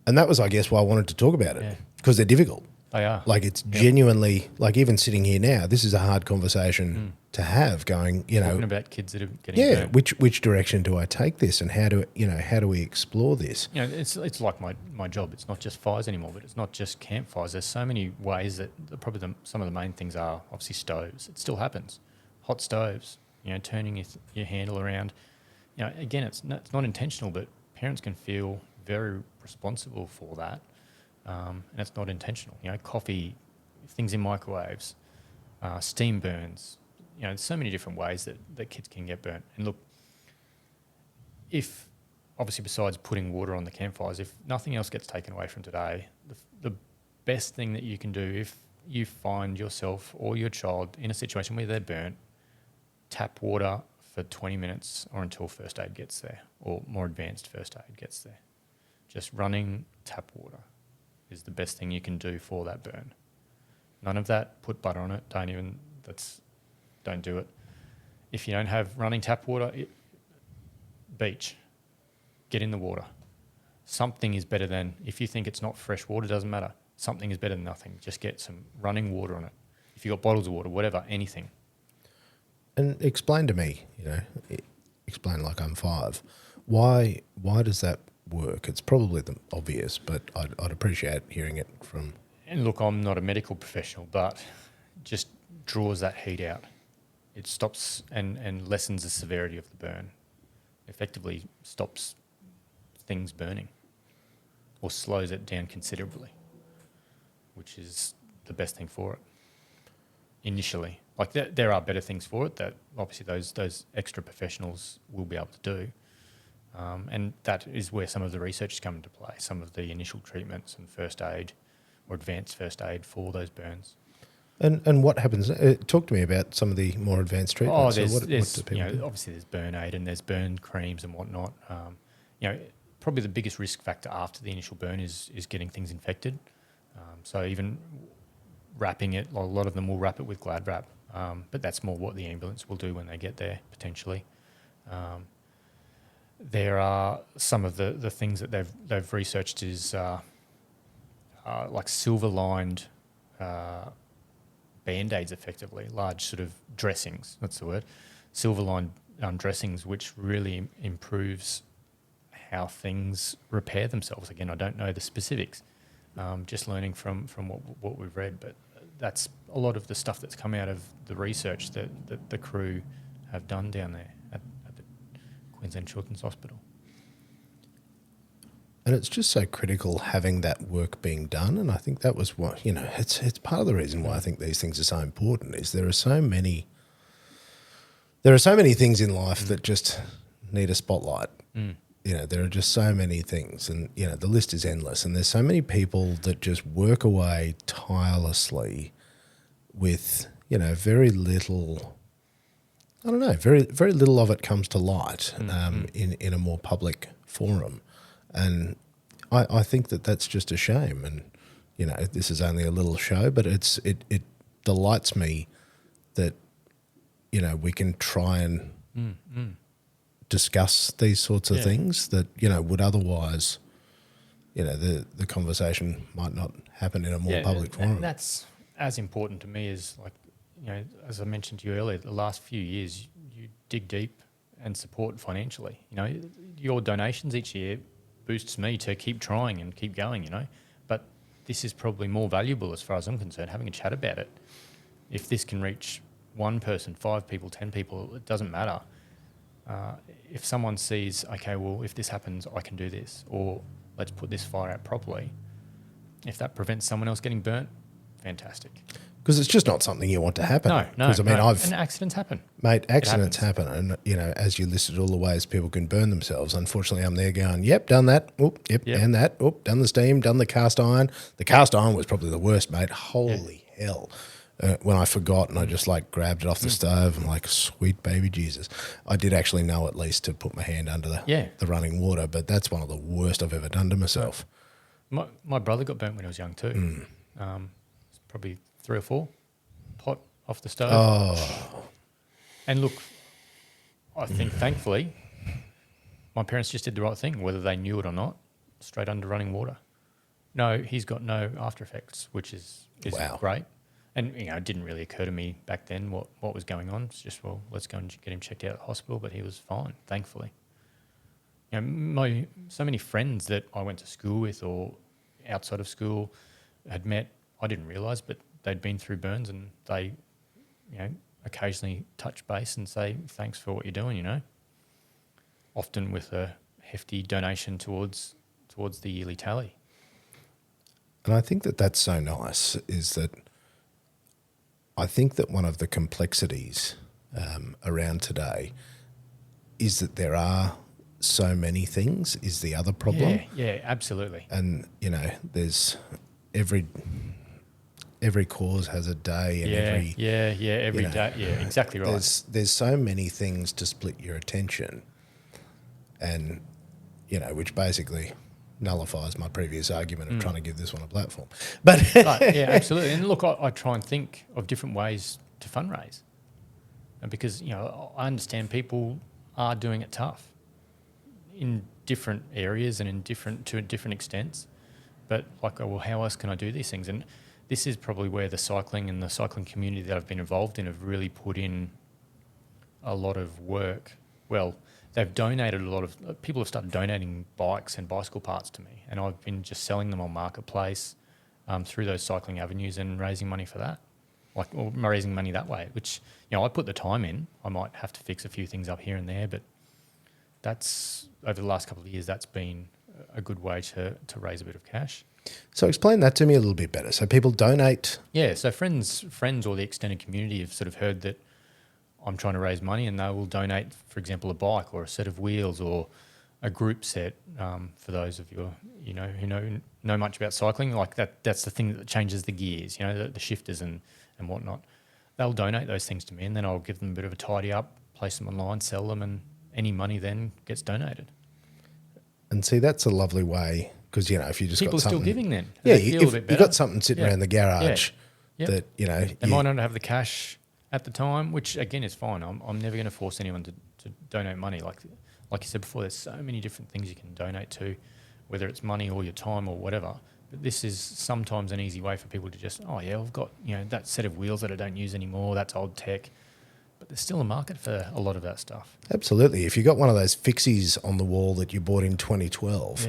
Speaker 1: And that was, I guess, why I wanted to talk about it, because they're difficult.
Speaker 2: They are.
Speaker 1: Like, it's genuinely, like, even sitting here now, this is a hard conversation to have. Going,
Speaker 2: talking about kids that are getting burnt.
Speaker 1: which direction do I take this, and how do we explore this?
Speaker 2: It's like my job. It's not just fires anymore, but it's not just campfires. There's so many ways that probably some of the main things are obviously stoves. It still happens. Hot stoves. Turning your handle around. Again, it's not intentional, but parents can feel very responsible for that. And it's not intentional. Coffee, things in microwaves, steam burns. There's so many different ways that kids can get burnt. And look, if obviously besides putting water on the campfires, if nothing else gets taken away from today, the best thing that you can do if you find yourself or your child in a situation where they're burnt, tap water for 20 minutes or until first aid gets there, or more advanced first aid gets there. Just running tap water is the best thing you can do for that burn. None of that, put butter on it, don't do it. If you don't have running tap water, beach, get in the water. Something is better than, if you think it's not fresh water, doesn't matter. Something is better than nothing. Just get some running water on it. If you've got bottles of water, whatever, anything.
Speaker 1: And explain to me, explain like I'm 5, why does that work? It's probably the obvious, but I'd appreciate hearing it from...
Speaker 2: And look, I'm not a medical professional, but just draws that heat out. It stops and lessens the severity of the burn. Effectively stops things burning or slows it down considerably, which is the best thing for it initially. Like, there are better things for it that obviously those extra professionals will be able to do. And that is where some of the research has come into play, some of the initial treatments and first aid or advanced first aid for those burns.
Speaker 1: And what happens? Talk to me about some of the more advanced treatments.
Speaker 2: There's
Speaker 1: what do people do?
Speaker 2: obviously there's burn aid and there's burn creams and whatnot. Probably the biggest risk factor after the initial burn is getting things infected. So even wrapping it, a lot of them will wrap it with Glad wrap, but that's more what the ambulance will do when they get there potentially. There are some of the things that they've researched is like silver-lined Band-Aids, effectively, large sort of dressings, that's the word, silver-lined dressings, which really improves how things repair themselves. Again, I don't know the specifics, just learning from what we've read, but that's a lot of the stuff that's come out of the research that the crew have done down there at the Queensland Children's Hospital.
Speaker 1: And it's just so critical having that work being done. And I think that was what, it's part of the reason why I think these things are so important is there are so many things in life that just need a spotlight. There are just so many things and, the list is endless. And there's so many people that just work away tirelessly with, very little, I don't know, very, very little of it comes to light in a more public forum. And I think that's just a shame. And, this is only a little show, but it delights me that, we can try and discuss these sorts of things that, would otherwise, the conversation might not happen in a more public forum.
Speaker 2: And that's as important to me as, like, as I mentioned to you earlier, the last few years you dig deep and support financially. Your donations each year boosts me to keep trying and keep going, But this is probably more valuable as far as I'm concerned, having a chat about it. If this can reach one person, 5 people, 10 people, it doesn't matter. If someone sees, okay, well, if this happens, I can do this, or let's put this fire out properly. If that prevents someone else getting burnt, fantastic.
Speaker 1: Because it's just not something you want to happen.
Speaker 2: No. And accidents happen.
Speaker 1: Mate, accidents happen. And, as you listed all the ways people can burn themselves, unfortunately I'm there going, yep, done that. Oop, yep, and that. Oop, done the steam, done the cast iron. The cast iron was probably the worst, mate. Holy hell. when I forgot and I just like grabbed it off the stove and like, sweet baby Jesus. I did actually know at least to put my hand under the running water, but that's one of the worst I've ever done to myself.
Speaker 2: My brother got burnt when he was young too. It's probably 3 or 4 pot off the stove.
Speaker 1: Oh.
Speaker 2: And look, I think thankfully my parents just did the right thing, whether they knew it or not, straight under running water. No, he's got no after effects, which is
Speaker 1: Wow.
Speaker 2: great. And, it didn't really occur to me back then what was going on. It's just, well, let's go and get him checked out at the hospital, but he was fine, thankfully. So many friends that I went to school with or outside of school had met, I didn't realise, but they'd been through burns and they, occasionally touch base and say, thanks for what you're doing, often with a hefty donation towards the yearly tally.
Speaker 1: And I think that that's so nice is that I think that one of the complexities around today is that there are so many things is the other problem.
Speaker 2: Yeah, absolutely.
Speaker 1: And, there's every cause has a day and every
Speaker 2: day. Yeah, exactly right.
Speaker 1: There's so many things to split your attention and, which basically nullifies my previous argument of trying to give this one a platform. But
Speaker 2: yeah, absolutely. And look, I try and think of different ways to fundraise, and because I understand people are doing it tough in different areas and to different extents. But how else can I do these things? And this is probably where the cycling and the cycling community that I've been involved in have really put in a lot of work. Well, they've donated people have started donating bikes and bicycle parts to me, and I've been just selling them on Marketplace through those cycling avenues and raising money for that, or raising money that way, which, I put the time in. I might have to fix a few things up here and there, but that's, over the last couple of years, that's been a good way to raise a bit of cash.
Speaker 1: So explain that to me a little bit better. So people donate?
Speaker 2: Yeah, so friends or the extended community have sort of heard that I'm trying to raise money, and they will donate, for example, a bike or a set of wheels or a group set. For those of you who know much about cycling, that's the thing that changes the gears, the shifters and whatnot. They'll donate those things to me, and then I'll give them a bit of a tidy up, place them online, sell them, and any money then gets donated.
Speaker 1: And see, that's a lovely way, because if you just
Speaker 2: people
Speaker 1: got something,
Speaker 2: are still giving then.
Speaker 1: Yeah,
Speaker 2: if
Speaker 1: you've got something sitting around the garage that
Speaker 2: they might not have the cash at the time, which again is fine. I'm never going to force anyone to donate money. Like you said before, there's so many different things you can donate to, whether it's money or your time or whatever. But this is sometimes an easy way for people to just, I've got that set of wheels that I don't use anymore. That's old tech. But there's still a market for a lot of that stuff.
Speaker 1: Absolutely. If you got one of those fixies on the wall that you bought in 2012,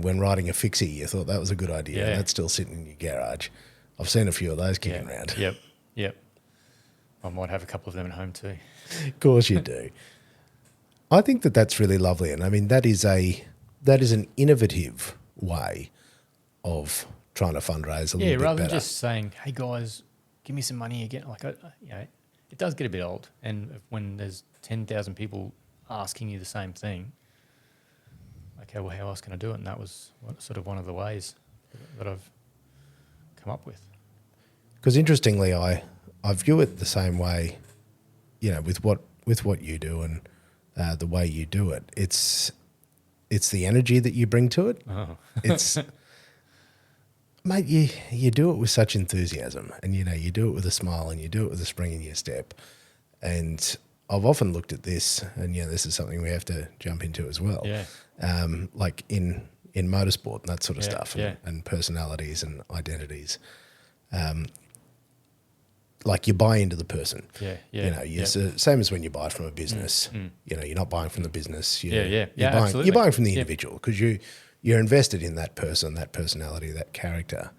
Speaker 1: when riding a fixie, you thought that was a good idea. And that's still sitting in your garage. I've seen a few of those kicking around.
Speaker 2: Yep. I might have a couple of them at home too.
Speaker 1: Of course you do. I think that that's really lovely. And I mean, that is an innovative way of trying to fundraise a little bit better.
Speaker 2: Rather than just saying, hey guys, give me some money again. It does get a bit old. And when there's 10,000 people asking you the same thing, okay, well, how else can I do it? And that was sort of one of the ways that I've come up with.
Speaker 1: Because interestingly, I view it the same way, with what you do and the way you do it. It's the energy that you bring to it.
Speaker 2: Oh.
Speaker 1: It's, mate, you do it with such enthusiasm, and you do it with a smile, and you do it with a spring in your step. And I've often looked at this, and this is something we have to jump into as well.
Speaker 2: Yeah.
Speaker 1: Like in motorsport and that sort of stuff, and personalities and identities. Like you buy into the person. Same as when you buy from a business. You're not buying from the business. You're buying from the individual, because you're invested in that person, that personality, that character.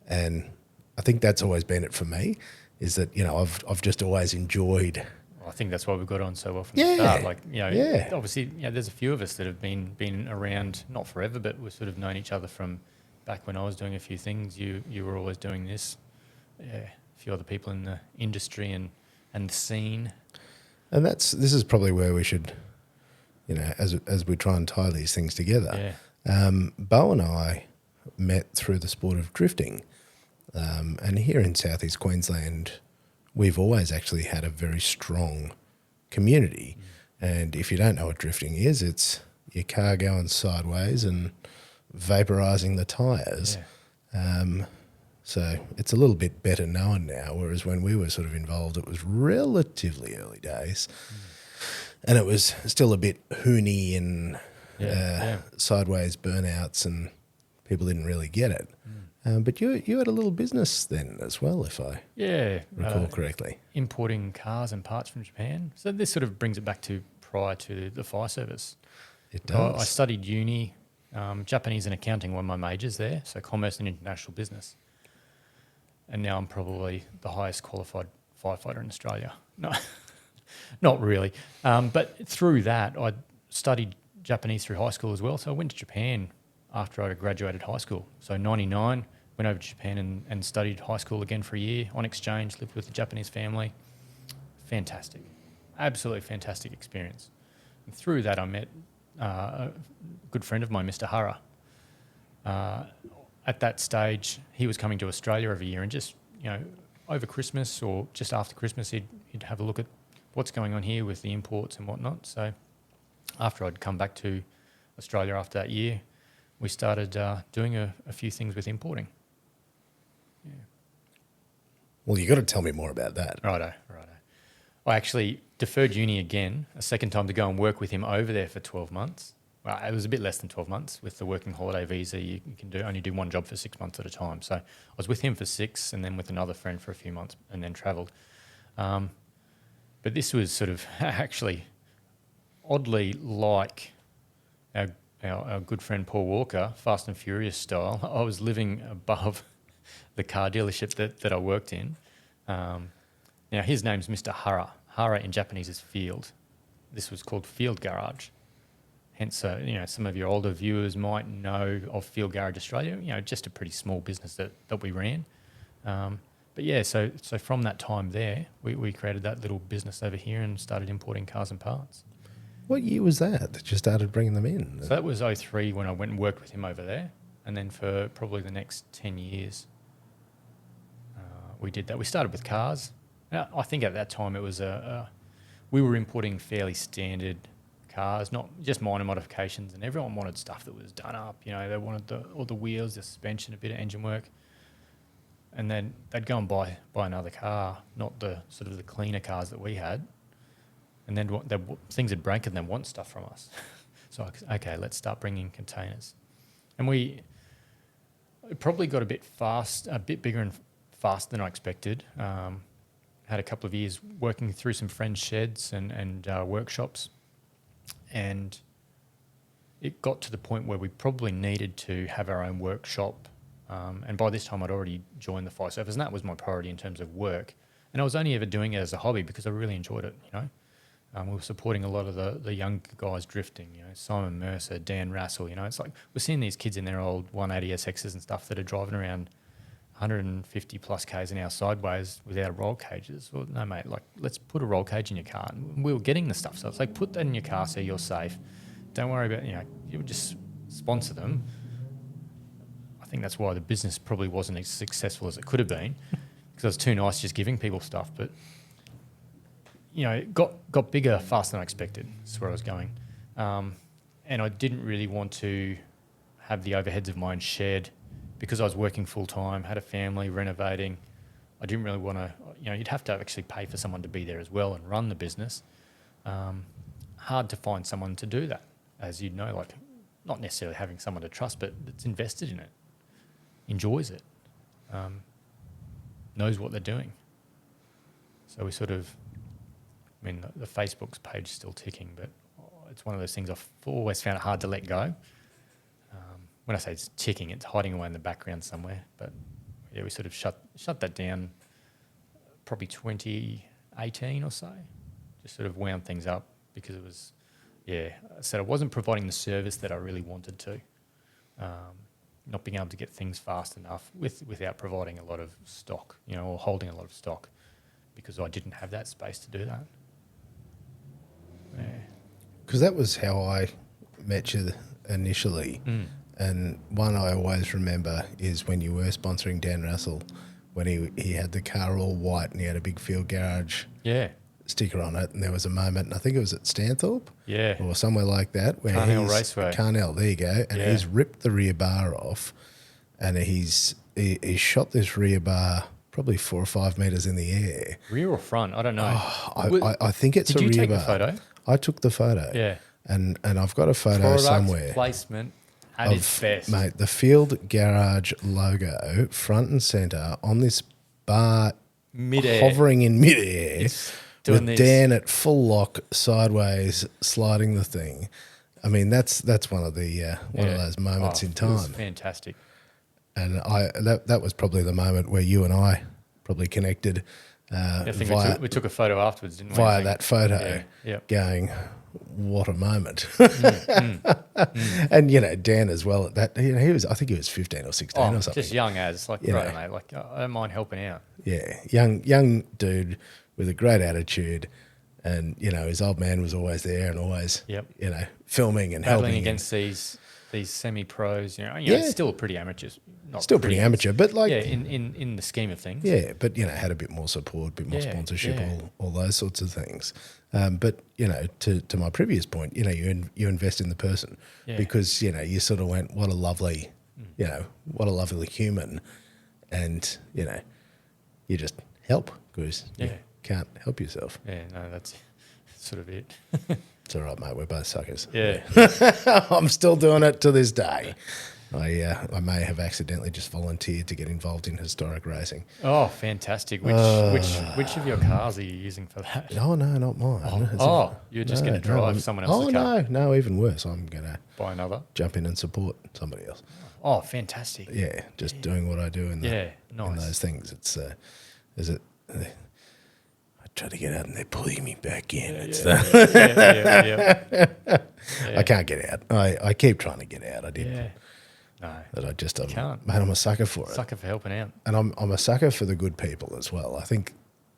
Speaker 1: And I think that's always been it for me, is that I've just always enjoyed.
Speaker 2: I think that's why we've got on so well from the start. Obviously, there's a few of us that have been around, not forever, but we've sort of known each other from back when I was doing a few things. You were always doing this. Yeah. A few other people in the industry and the scene. And
Speaker 1: this is probably where we should, as we try and tie these things together. Beau and I met through the sport of drifting, And here in Southeast Queensland, we've always actually had a very strong community. And if you don't know what drifting is, it's your car going sideways and vaporising the tyres.
Speaker 2: Yeah.
Speaker 1: So it's a little bit better known now, whereas when we were sort of involved, it was relatively early days. And it was still a bit hoony and sideways burnouts, and people didn't really get it. But you had a little business then as well, if I recall correctly.
Speaker 2: Importing cars and parts from Japan. So this sort of brings it back to prior to the fire service.
Speaker 1: It does.
Speaker 2: I studied uni, Japanese and accounting were my majors there, so commerce and international business. And now I'm probably the highest qualified firefighter in Australia. No, not really. But through that, I studied Japanese through high school as well. So I went to Japan after I graduated high school. So 99, went over to Japan and studied high school again for a year on exchange, lived with a Japanese family. Fantastic. Absolutely fantastic experience. And through that, I met a good friend of mine, Mr. Hara. At that stage, he was coming to Australia every year, and just, over Christmas or just after Christmas, he'd have a look at what's going on here with the imports and whatnot. So after I'd come back to Australia after that year, we started doing a few things with importing. Yeah.
Speaker 1: Well, you got to tell me more about that.
Speaker 2: Righto. I actually deferred uni again, a second time, to go and work with him over there for 12 months. Well, it was a bit less than 12 months. With the working holiday visa, you can only do one job for 6 months at a time. So I was with him for 6 and then with another friend for a few months and then travelled. But this was sort of actually oddly like our good friend Paul Walker, Fast and Furious style. I was living above the car dealership that I worked in. Now, his name's Mr. Hara. Hara in Japanese is field. This was called Field Garage. Hence, some of your older viewers might know of Field Garage Australia, just a pretty small business that we ran. But yeah, so from that time there, we created that little business over here and started importing cars and parts.
Speaker 1: What year was that you started bringing them in?
Speaker 2: So that was 2003 when I went and worked with him over there. And then for probably the next 10 years, we did that. We started with cars. Now, I think at that time it was we were importing fairly standard cars, not just minor modifications, and everyone wanted stuff that was done up. They wanted all the wheels, the suspension, a bit of engine work. And then they'd go and buy another car, not the sort of the cleaner cars that we had. And then things would break and they want stuff from us. So, okay, let's start bringing containers. And it probably got a bit bigger and faster than I expected. Had a couple of years working through some friends' sheds and workshops. And it got to the point where we probably needed to have our own workshop. And by this time, I'd already joined the fire service, and that was my priority in terms of work. And I was only ever doing it as a hobby because I really enjoyed it, We were supporting a lot of the young guys drifting, Simon Mercer, Dan Rassel, it's like we're seeing these kids in their old 180 SXs and stuff that are driving around 150 plus Ks an hour sideways without roll cages. Well, no, mate, let's put a roll cage in your car. And we were getting the stuff. So it's like, put that in your car so you're safe. Don't worry about, you would just sponsor them. I think that's why the business probably wasn't as successful as it could have been, because I was too nice just giving people stuff. But, it got bigger faster than I expected. That's where I was going. And I didn't really want to have the overheads of my own shed because I was working full-time, had a family, renovating. I didn't really want to, you'd have to actually pay for someone to be there as well and run the business. Hard to find someone to do that, as you'd know, not necessarily having someone to trust, but that's invested in it, enjoys it, knows what they're doing. So we sort of, the Facebook's page is still ticking, but it's one of those things I've always found it hard to let go. When I say it's ticking, it's hiding away in the background somewhere. But yeah, we sort of shut that down probably 2018 or so. Just sort of wound things up because it was, I said I wasn't providing the service that I really wanted to. Not being able to get things fast enough without providing a lot of stock, or holding a lot of stock, because I didn't have that space to do that. Yeah.
Speaker 1: Because that was how I met you initially. And one I always remember is when you were sponsoring Dan Russell, when he had the car all white and he had a big field garage
Speaker 2: Yeah.
Speaker 1: sticker on it, and there was a moment, and I think it was at Stanthorpe,
Speaker 2: Yeah.
Speaker 1: or somewhere like that, where
Speaker 2: Carnell Raceway.
Speaker 1: Carnell, there you go, and
Speaker 2: Yeah.
Speaker 1: he's ripped the rear bar off, and he's shot this rear bar probably 4 or 5 meters in the air.
Speaker 2: Rear or front? I don't know.
Speaker 1: I think it's
Speaker 2: Did
Speaker 1: a
Speaker 2: you
Speaker 1: rear
Speaker 2: take
Speaker 1: bar.
Speaker 2: the photo?
Speaker 1: I took the photo.
Speaker 2: Yeah.
Speaker 1: And I've got a photo
Speaker 2: Product
Speaker 1: somewhere
Speaker 2: placement at its best.
Speaker 1: mate, the field garage logo front and center on this bar,
Speaker 2: Midair.
Speaker 1: hovering in midair,
Speaker 2: It's doing
Speaker 1: with
Speaker 2: this.
Speaker 1: Dan at full lock sideways sliding the thing. I mean, that's one of the one of those moments in
Speaker 2: It was
Speaker 1: time.
Speaker 2: fantastic.
Speaker 1: And that was probably the moment where you and I probably connected
Speaker 2: I think
Speaker 1: via,
Speaker 2: we took a photo afterwards, didn't we?
Speaker 1: via
Speaker 2: I think.
Speaker 1: that photo,
Speaker 2: Yeah.
Speaker 1: going, what a moment. And, Dan as well at that, I think he was 15 or 16 or something.
Speaker 2: Just young as, like,
Speaker 1: You
Speaker 2: right,
Speaker 1: know.
Speaker 2: mate. Like, I don't mind helping out.
Speaker 1: Yeah, young dude with a great attitude. And, his old man was always there and always,
Speaker 2: Yep.
Speaker 1: filming and
Speaker 2: Battling
Speaker 1: helping.
Speaker 2: against these semi-pros,
Speaker 1: Yeah.
Speaker 2: it's still pretty amateurs. Not
Speaker 1: Still pretty amateur, but like...
Speaker 2: Yeah, in the scheme of things.
Speaker 1: Yeah, but had a bit more support, a bit more
Speaker 2: Yeah,
Speaker 1: sponsorship,
Speaker 2: yeah.
Speaker 1: all those sorts of things. But to my previous point, you invest in the person
Speaker 2: Yeah.
Speaker 1: because you sort of went, what a lovely, what a lovely human, and you just help because you
Speaker 2: Yeah.
Speaker 1: can't help yourself.
Speaker 2: Yeah, no, that's sort of it.
Speaker 1: It's all right, mate. We're both suckers.
Speaker 2: Yeah.
Speaker 1: I'm still doing it to this day. I may have accidentally just volunteered to get involved in historic racing.
Speaker 2: Oh, fantastic. Which of your cars are you using for that?
Speaker 1: No, not mine.
Speaker 2: You're just going to drive someone else's
Speaker 1: Oh,
Speaker 2: car?
Speaker 1: no, even worse. I'm going to
Speaker 2: Buy another?
Speaker 1: jump in and support somebody else.
Speaker 2: Oh, fantastic.
Speaker 1: Yeah, just doing what I do in
Speaker 2: Yeah, nice.
Speaker 1: in those things. It's I try to get out and they're pulling me back in. I can't get out. I keep trying to get out. I did,
Speaker 2: Yeah. No.
Speaker 1: but I just
Speaker 2: can't.
Speaker 1: mate, I'm a sucker for it.
Speaker 2: Sucker for helping out.
Speaker 1: And I'm a sucker for the good people as well. I think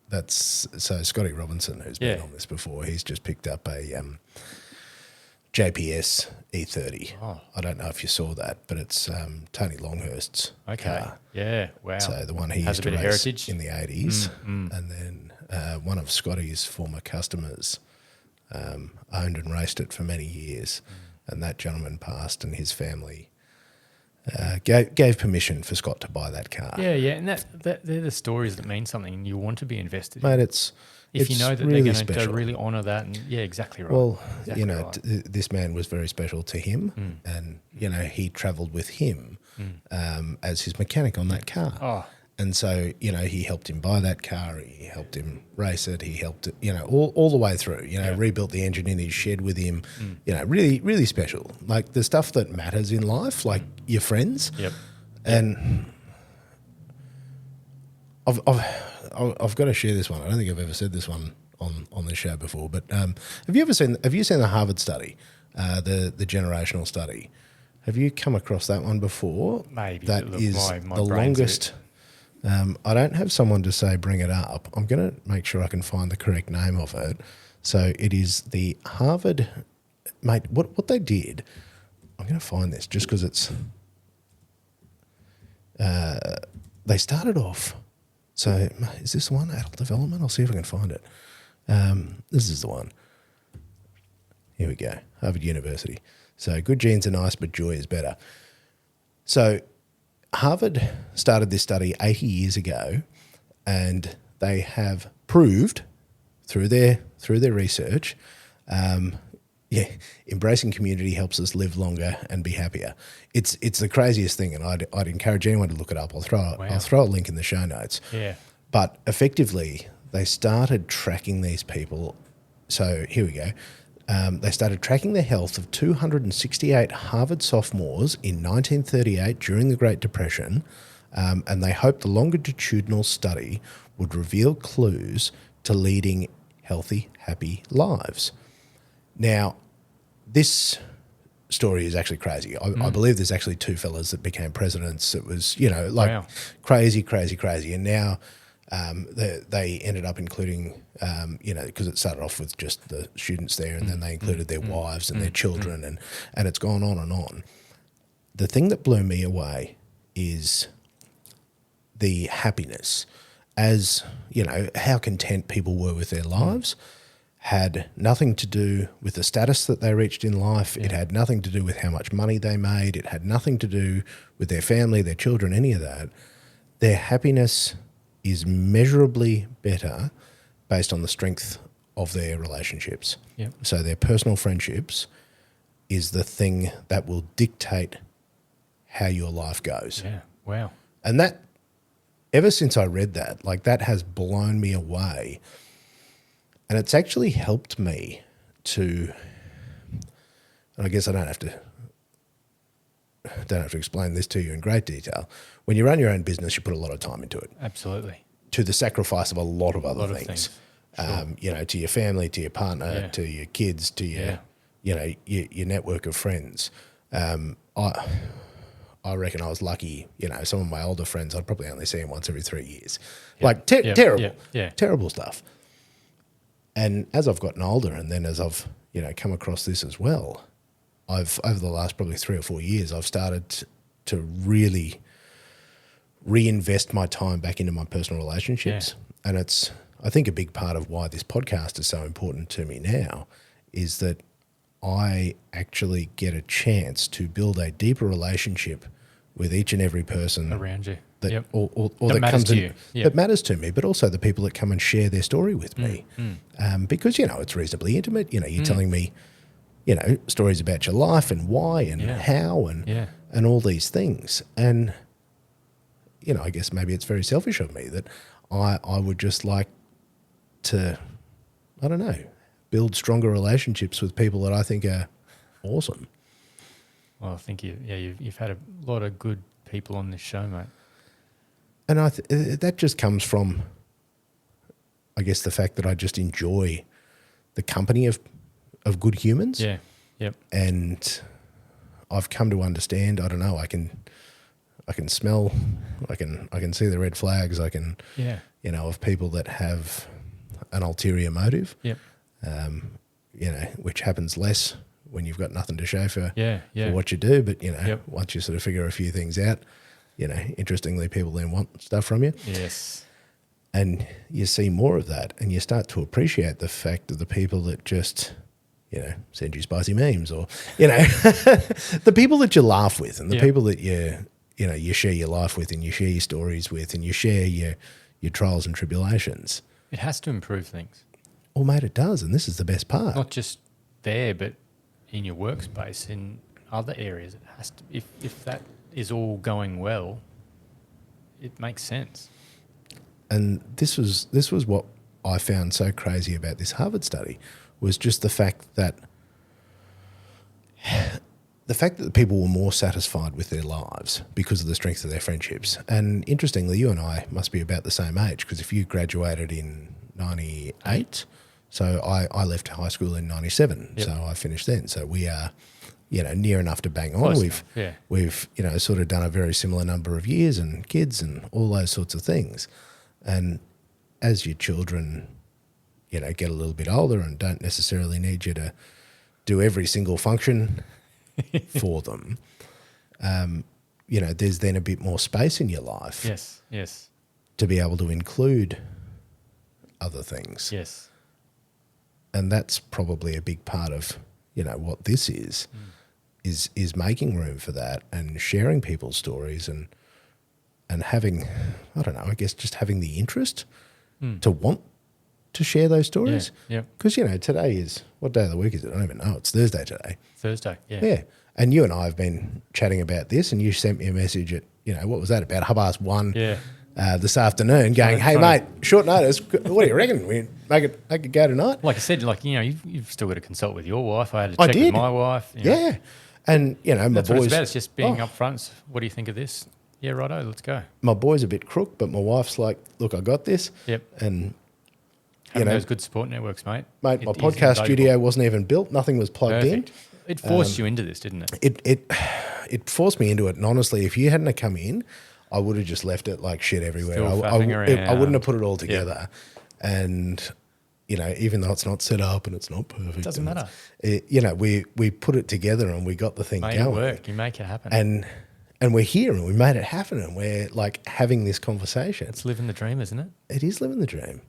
Speaker 1: that's so. Scotty Robinson, who's been
Speaker 2: Yeah.
Speaker 1: on this before, he's just picked up a JPS E30.
Speaker 2: Oh.
Speaker 1: I don't know if you saw that, but it's Tony Longhurst's
Speaker 2: Okay.
Speaker 1: car.
Speaker 2: Yeah. Wow.
Speaker 1: So the one he
Speaker 2: Has
Speaker 1: used
Speaker 2: a
Speaker 1: to
Speaker 2: bit of
Speaker 1: race
Speaker 2: heritage.
Speaker 1: in the 80s, and then one of Scotty's former customers owned and raced it for many years, and that gentleman passed, and his family gave permission for Scott to buy that car.
Speaker 2: Yeah, and that they're the stories that mean something, and you want to be invested.
Speaker 1: Mate, it's
Speaker 2: if you know that
Speaker 1: really
Speaker 2: they're going to
Speaker 1: special.
Speaker 2: really honour that, and exactly right.
Speaker 1: Well,
Speaker 2: Exactly right.
Speaker 1: this man was very special to him, and he travelled with him as his mechanic on that car.
Speaker 2: Oh.
Speaker 1: And so, he helped him buy that car, he helped him race it, he helped it, all the way through, rebuilt the engine in his shed with him, really, really special. Like the stuff that matters in life, like your friends.
Speaker 2: Yep.
Speaker 1: And I've got to share this one. I don't think I've ever said this one on the show before, but have you seen the Harvard study, the generational study? Have you come across that one before?
Speaker 2: Maybe.
Speaker 1: That
Speaker 2: Look,
Speaker 1: is
Speaker 2: my
Speaker 1: the
Speaker 2: brain's a
Speaker 1: longest. I don't have someone to say bring it up. I'm going to make sure I can find the correct name of it. So it is the Harvard, mate. What they did, I'm going to find this just because it's. They started off. So is this the one, adult development? I'll see if I can find it. This is the one. Here we go, Harvard University. So good genes are nice, but joy is better. So Harvard started this study 80 years ago, and they have proved through their research, embracing community helps us live longer and be happier. It's the craziest thing, and I'd encourage anyone to look it up. I'll throw a link in the show notes.
Speaker 2: Yeah.
Speaker 1: But effectively, they started tracking these people. So here we go. They started tracking the health of 268 Harvard sophomores in 1938 during the Great Depression, and they hoped the longitudinal study would reveal clues to leading healthy, happy lives. Now, this story is actually crazy. I believe there's actually two fellas that became presidents. It was,
Speaker 2: Wow.
Speaker 1: crazy. And now they ended up including, because it started off with just the students there, and then they included their wives and their children, and it's gone on and on. the thing that blew me away is the happiness. As, you know, how content people were with their lives had nothing to do with the status that they reached in life. It had nothing to do with how much money they made. It had nothing to do with their family, their children, any of that. Their happiness is measurably better based on the strength of their relationships.
Speaker 2: Yep.
Speaker 1: So their personal friendships is the thing that will dictate how your life goes.
Speaker 2: Yeah. Wow.
Speaker 1: And that, ever since I read that, like that has blown me away. And it's actually helped me to, and I guess I don't have to explain this to you in great detail. When you run your own business, you put a lot of time into it.
Speaker 2: Absolutely.
Speaker 1: To the sacrifice of a lot of other things.
Speaker 2: Sure.
Speaker 1: You know, to your family, to your partner, to your kids, to your, you know, your network of friends. I reckon I was lucky, you know, some of my older friends, I'd probably only see them once every 3 years. Like terrible stuff. And as I've gotten older and then as I've, you know, come across this as well, I've, over the last probably 3 or 4 years, I've started to really reinvest my time back into my personal relationships. Yeah. And it's, I think a big part of why this podcast is so important to me now is that I actually get a chance to build a deeper relationship with each and every person
Speaker 2: around you
Speaker 1: that, or that
Speaker 2: matters
Speaker 1: comes
Speaker 2: to
Speaker 1: in,
Speaker 2: you.
Speaker 1: that matters to me, but also the people that come and share their story with me. Because, you know, it's reasonably intimate. You know, you're telling me, you know, stories about your life and why and how and all these things. And, you know, I guess maybe it's very selfish of me that I would just like to, I don't know, build stronger relationships with people that I think are awesome.
Speaker 2: Well, I think you've had a lot of good people on this show, mate.
Speaker 1: And that just comes from, I guess, the fact that I just enjoy the company of good humans.
Speaker 2: Yeah. Yep.
Speaker 1: And I've come to understand, I don't know, I can smell, I can see the red flags, I can, you know, of people that have an ulterior motive.
Speaker 2: Yep.
Speaker 1: You know, which happens less when you've got nothing to show for what you do. But, you know, once you sort of figure a few things out, you know, interestingly, people then want stuff from you.
Speaker 2: Yes.
Speaker 1: And you see more of that and you start to appreciate the fact of the people that just, you know, send you spicy memes or, you know, the people that you laugh with and the people that you know, you share your life with and you share your stories with and you share your trials and tribulations.
Speaker 2: It has to improve things.
Speaker 1: Well, mate, it does, and this is the best part.
Speaker 2: Not just there, but in your workspace, in other areas. It has to. If that is all going well, it makes sense.
Speaker 1: And this was what I found so crazy about this Harvard study was just the fact that the people were more satisfied with their lives because of the strength of their friendships. And interestingly, you and I must be about the same age because if you graduated in 98, so I left high school in 97, so I finished then. So we are, you know, near enough to bang on. We've you know, sort of done a very similar number of years and kids and all those sorts of things. And as your children, you know, get a little bit older and don't necessarily need you to do every single function for them, you know, there's then a bit more space in your life.
Speaker 2: Yes.
Speaker 1: To be able to include other things.
Speaker 2: Yes.
Speaker 1: And that's probably a big part of, you know, what this is making room for that and sharing people's stories and having, I don't know, I guess just having the interest to want to share those stories.
Speaker 2: Yeah.
Speaker 1: Because, you know, today is, what day of the week is it? I don't even know. It's Thursday today.
Speaker 2: Thursday, yeah.
Speaker 1: Yeah. And you and I have been chatting about this and you sent me a message at, you know, what was that, about 1:30 this afternoon going, hey, mate, short notice, what do you reckon? We make it go tonight?
Speaker 2: Like I said, like, you know, you've still got to consult with your wife. I had to check with my wife. You know.
Speaker 1: Yeah. And, you know, my
Speaker 2: that's
Speaker 1: boys...
Speaker 2: what it's about. It's just being upfront. What do you think of this? Yeah, righto, let's go.
Speaker 1: My boy's a bit crook, but my wife's like, look, I got this.
Speaker 2: Yep.
Speaker 1: And,
Speaker 2: having those good support networks, mate.
Speaker 1: Mate, my podcast studio wasn't even built. Nothing was plugged in.
Speaker 2: It forced you into this, didn't it?
Speaker 1: It forced me into it. And honestly, if you hadn't have come in, I would have just left it like shit everywhere. I wouldn't have put it all together. And, even though it's not set up and it's not perfect.
Speaker 2: It doesn't matter.
Speaker 1: We put it together and we got the thing
Speaker 2: Made
Speaker 1: going.
Speaker 2: it work. You make it happen.
Speaker 1: And we're here and we made it happen and we're like having this conversation.
Speaker 2: It's living the dream, isn't it?
Speaker 1: It is living the dream.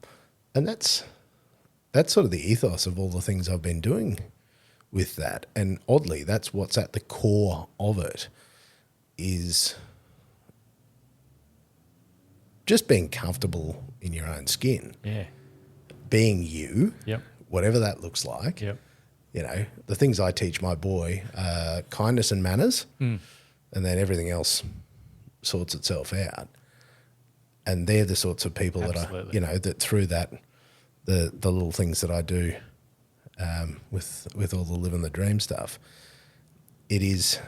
Speaker 1: And that's sort of the ethos of all the things I've been doing with that. And oddly, that's what's at the core of it, is just being comfortable in your own skin.
Speaker 2: Yeah.
Speaker 1: Being you,
Speaker 2: Yep.
Speaker 1: whatever that looks like.
Speaker 2: Yep.
Speaker 1: The things I teach my boy are kindness and manners, and then everything else sorts itself out. And they're the sorts of people
Speaker 2: Absolutely.
Speaker 1: that that through that, the little things that I do with all the living the dream stuff, it is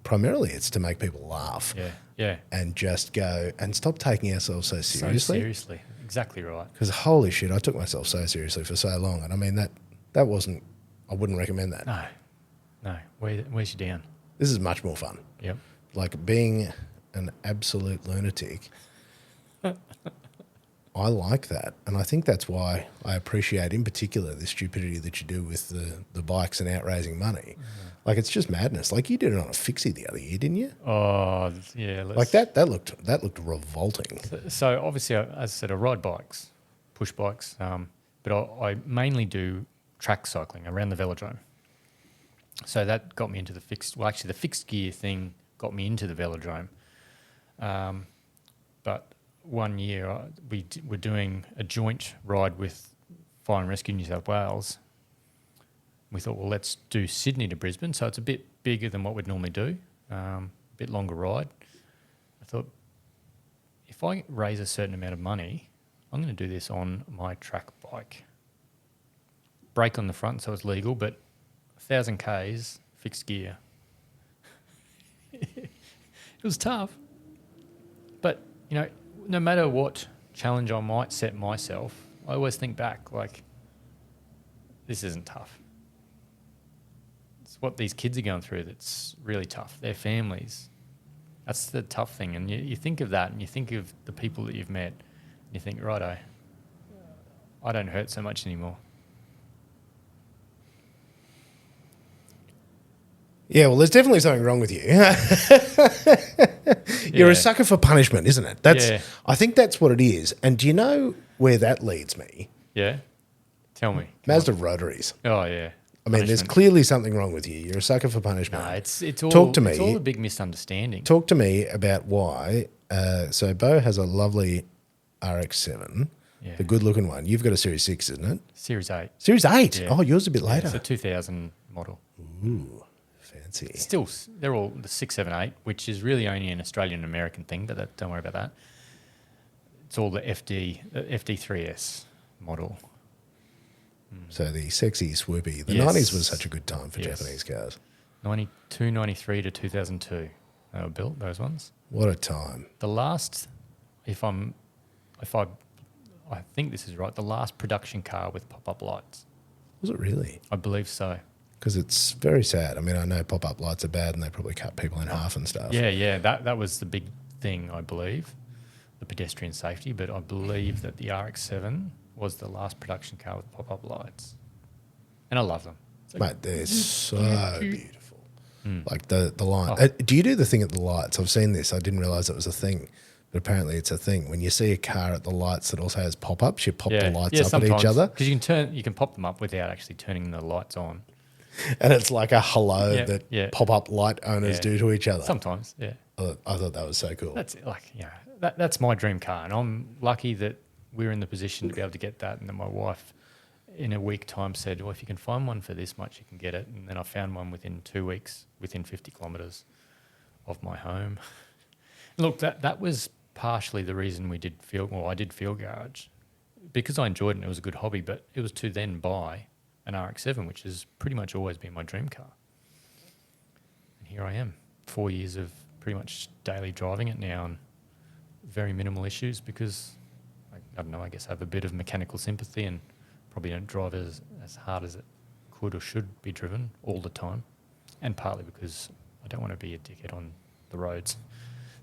Speaker 1: primarily it's to make people laugh.
Speaker 2: Yeah. Yeah.
Speaker 1: And just go and stop taking ourselves so seriously.
Speaker 2: So seriously. Exactly right.
Speaker 1: Because holy shit, I took myself so seriously for so long. And I mean, that wasn't, I wouldn't recommend that.
Speaker 2: No. Where's you down?
Speaker 1: This is much more fun.
Speaker 2: Yep.
Speaker 1: Like being an absolute lunatic. I like that. And I think that's why I appreciate in particular the stupidity that you do with the bikes and out raising money. Like it's just madness. Like you did it on a fixie the other year, didn't you?
Speaker 2: Oh, yeah.
Speaker 1: Like that looked revolting.
Speaker 2: So obviously, as I said, I ride bikes, push bikes, but I mainly do track cycling around the velodrome. So that got me into the fixed gear thing got me into the velodrome. But one year we were doing a joint ride with Fire and Rescue New South Wales. We thought, well, let's do Sydney to Brisbane. So it's a bit bigger than what we'd normally do, a bit longer ride. I thought, if I raise a certain amount of money, I'm going to do this on my track bike. Brake on the front, so it's legal, but 1,000 Ks, fixed gear. It was tough. But, no matter what challenge I might set myself, I always think back, like, this isn't tough. It's what these kids are going through that's really tough. Their families. That's the tough thing. And you think of that and you think of the people that you've met and you think, righto, I don't hurt so much anymore.
Speaker 1: Yeah, well, there's definitely something wrong with you. You're a sucker for punishment, isn't it? I think that's what it is. And do you know where that leads me?
Speaker 2: Yeah? Tell me.
Speaker 1: Mazda rotaries.
Speaker 2: Oh, yeah.
Speaker 1: I mean, there's clearly something wrong with you. You're a sucker for punishment.
Speaker 2: No, it's all,
Speaker 1: Talk to me.
Speaker 2: It's all a big misunderstanding.
Speaker 1: Talk to me about why. So Beau has a lovely RX-7, the good-looking one. You've got a Series 6, isn't it?
Speaker 2: Series 8.
Speaker 1: Series 8?
Speaker 2: Yeah.
Speaker 1: Oh, yours a bit later.
Speaker 2: It's a 2000 model.
Speaker 1: Ooh, fancy.
Speaker 2: Still, they're all the 678, which is really only an Australian American thing, but don't worry about that. It's all the FD3S model.
Speaker 1: So the sexy, swoopy. The
Speaker 2: Yes.
Speaker 1: 90s was such a good time for Japanese cars.
Speaker 2: 92, 93 to 2002 they were built, those ones.
Speaker 1: What a time.
Speaker 2: The last, I think this is right, the last production car with pop-up lights.
Speaker 1: Was it really?
Speaker 2: I believe so.
Speaker 1: Because it's very sad. I mean, I know pop-up lights are bad and they probably cut people in half and stuff.
Speaker 2: Yeah, that was the big thing, I believe, the pedestrian safety, but I believe that the RX-7 was the last production car with pop-up lights. And I love them.
Speaker 1: Mate, they're so beautiful. Like the line. Do you do the thing at the lights? I've seen this. I didn't realise it was a thing. But apparently it's a thing. When you see a car at the lights that also has pop-ups, you pop the lights up at each other.
Speaker 2: Because you can pop them up without actually turning the lights on.
Speaker 1: And it's like a hello that pop-up light owners do to each other.
Speaker 2: Sometimes, yeah.
Speaker 1: I thought that was so cool.
Speaker 2: That's that's my dream car, and I'm lucky that we're in the position to be able to get that. And then my wife, in a week time, said, "Well, if you can find one for this much, you can get it." And then I found one within 2 weeks, within 50 kilometres of my home. Look, that was partially the reason I did field garage, because I enjoyed it and it was a good hobby. But it was to then buy an RX-7, which has pretty much always been my dream car. And here I am, 4 years of pretty much daily driving it now, and very minimal issues because, I don't know, I guess I have a bit of mechanical sympathy and probably don't drive as hard as it could or should be driven all the time. And partly because I don't want to be a dickhead on the roads.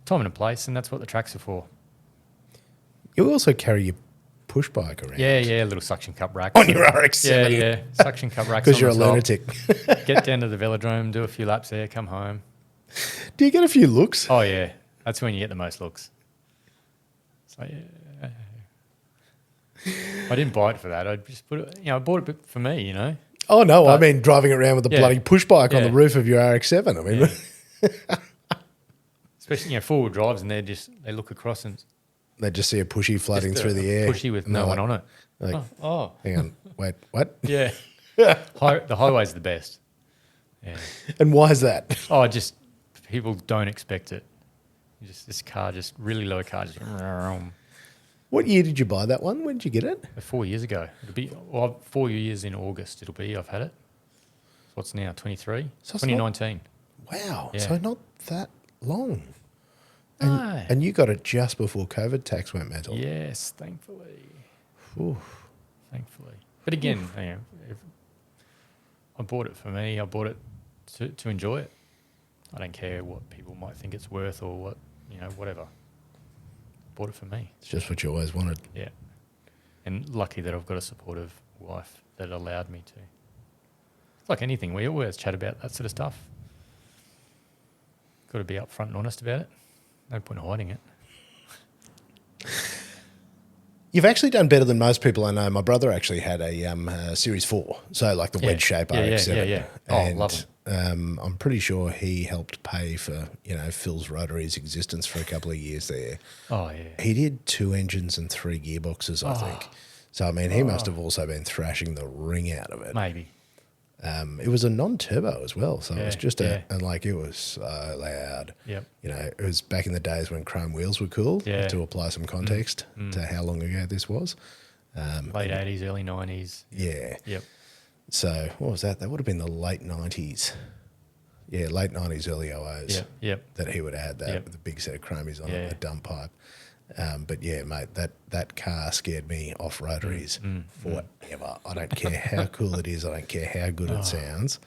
Speaker 2: Time and a place, and that's what the tracks are for.
Speaker 1: You also carry push bike around.
Speaker 2: Yeah, little suction cup rack.
Speaker 1: On your RX-7.
Speaker 2: Yeah, suction cup racks.
Speaker 1: Because you're a
Speaker 2: on the top.
Speaker 1: lunatic.
Speaker 2: Get down to the velodrome, do a few laps there, come home.
Speaker 1: Do you get a few looks?
Speaker 2: Oh, yeah. That's when you get the most looks. It's like, yeah. I didn't buy it for that. I just put it, I bought it for me,
Speaker 1: Oh, no.
Speaker 2: But-
Speaker 1: I mean, driving around with a
Speaker 2: Yeah.
Speaker 1: bloody push bike on
Speaker 2: Yeah.
Speaker 1: the roof of your RX-7. I mean,
Speaker 2: Yeah. Especially, four-wheel drives, and they look across and
Speaker 1: they just see a pushy floating
Speaker 2: just
Speaker 1: through the air.
Speaker 2: pushy with
Speaker 1: And
Speaker 2: no
Speaker 1: they're
Speaker 2: one
Speaker 1: like,
Speaker 2: on it.
Speaker 1: like,
Speaker 2: Oh.
Speaker 1: hang on, wait, what?
Speaker 2: Yeah. The highway's the best. Yeah.
Speaker 1: And why is that?
Speaker 2: Oh, just people don't expect it. This car, just really low car, just
Speaker 1: What year did you buy that one? When did you get it?
Speaker 2: 4 years ago. It'll be 4 years in August. It'll be. I've had it. What's now? 23.
Speaker 1: So it's
Speaker 2: 2019.
Speaker 1: Wow.
Speaker 2: Yeah.
Speaker 1: So not that long.
Speaker 2: No.
Speaker 1: And you got it just before COVID tax went mental.
Speaker 2: Yes, thankfully.
Speaker 1: Oof.
Speaker 2: Thankfully. But again, if I bought it for me. I bought it to enjoy it. I don't care what people might think it's worth or what, whatever. Bought it for me.
Speaker 1: It's just what you always wanted.
Speaker 2: Yeah. And lucky that I've got a supportive wife that allowed me to. It's like anything. We always chat about that sort of stuff. Got to be upfront and honest about it. No point in hiding it.
Speaker 1: You've actually done better than most people I know. My brother actually had a Series 4, so like the wedge shape RX-7.
Speaker 2: Yeah. Oh,
Speaker 1: And
Speaker 2: love it.
Speaker 1: I'm pretty sure he helped pay for, Phil's Rotary's existence for a couple of years there.
Speaker 2: Oh, yeah.
Speaker 1: He did 2 engines and 3 gearboxes, I think. So, I mean, he must have also been thrashing the ring out of it.
Speaker 2: Maybe.
Speaker 1: It was a non-turbo as well, so it was
Speaker 2: Yeah,
Speaker 1: just
Speaker 2: yeah.
Speaker 1: and like it was so loud.
Speaker 2: Yep.
Speaker 1: It was back in the days when chrome wheels were cool.
Speaker 2: Yeah.
Speaker 1: To apply some context to how long ago this was.
Speaker 2: Late 80s, early 90s.
Speaker 1: Yeah.
Speaker 2: Yep.
Speaker 1: So what was that? That would have been the late 90s. Yeah, late 90s, early 00s.
Speaker 2: Yep.
Speaker 1: That he would have had that
Speaker 2: Yep.
Speaker 1: with a big set of chromies on it,
Speaker 2: Yeah.
Speaker 1: and a dump pipe. But yeah, mate, that car scared me off rotaries forever. I don't care how cool it is. I don't care how good it sounds.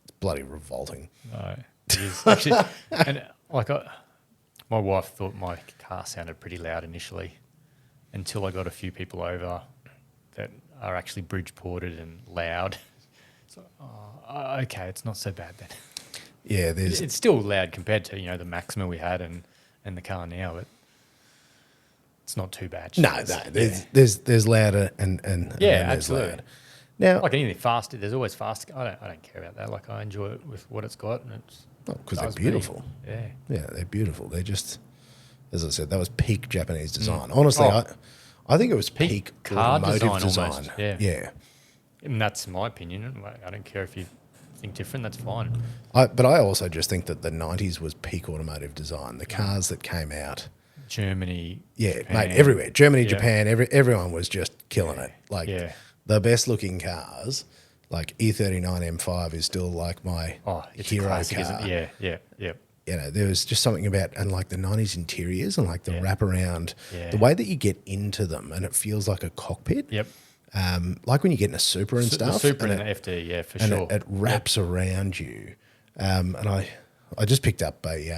Speaker 1: It's bloody revolting.
Speaker 2: No, it is. Actually, and my wife thought my car sounded pretty loud initially until I got a few people over that are actually Bridgeported and loud. So, okay, it's not so bad then.
Speaker 1: Yeah,
Speaker 2: It's still loud compared to, the Maxima we had and the car now, but it's not too bad.
Speaker 1: there's louder and then there's
Speaker 2: absolutely.
Speaker 1: loud. Now,
Speaker 2: Like anything faster, there's always fast. I don't care about that. Like I enjoy it with what it's got, and it's
Speaker 1: because they're
Speaker 2: does me.
Speaker 1: beautiful.
Speaker 2: Yeah.
Speaker 1: Yeah, they're beautiful. They're just, as I said, that was peak Japanese design. Honestly, I think it was peak
Speaker 2: car
Speaker 1: automotive
Speaker 2: design almost, yeah.
Speaker 1: Yeah.
Speaker 2: And that's my opinion. I don't care if you think different. That's fine.
Speaker 1: But I also just think that the 90s was peak automotive design. The cars that came out,
Speaker 2: Germany,
Speaker 1: yeah,
Speaker 2: Japan.
Speaker 1: mate, everywhere. Germany,
Speaker 2: Yeah.
Speaker 1: Japan, everyone was just killing it. Like
Speaker 2: Yeah.
Speaker 1: the best looking cars, like E39 M5 is still like my
Speaker 2: it's
Speaker 1: hero
Speaker 2: a classic,
Speaker 1: car.
Speaker 2: isn't it? Yeah.
Speaker 1: There was just something about, and like the 90s interiors and like the wraparound,
Speaker 2: Yeah.
Speaker 1: the way that you get into them and it feels like a cockpit.
Speaker 2: Yep.
Speaker 1: Like when you get in a Super and stuff.
Speaker 2: The Super
Speaker 1: and
Speaker 2: and the FD, yeah, for
Speaker 1: and
Speaker 2: sure.
Speaker 1: it wraps around you. And I just picked up a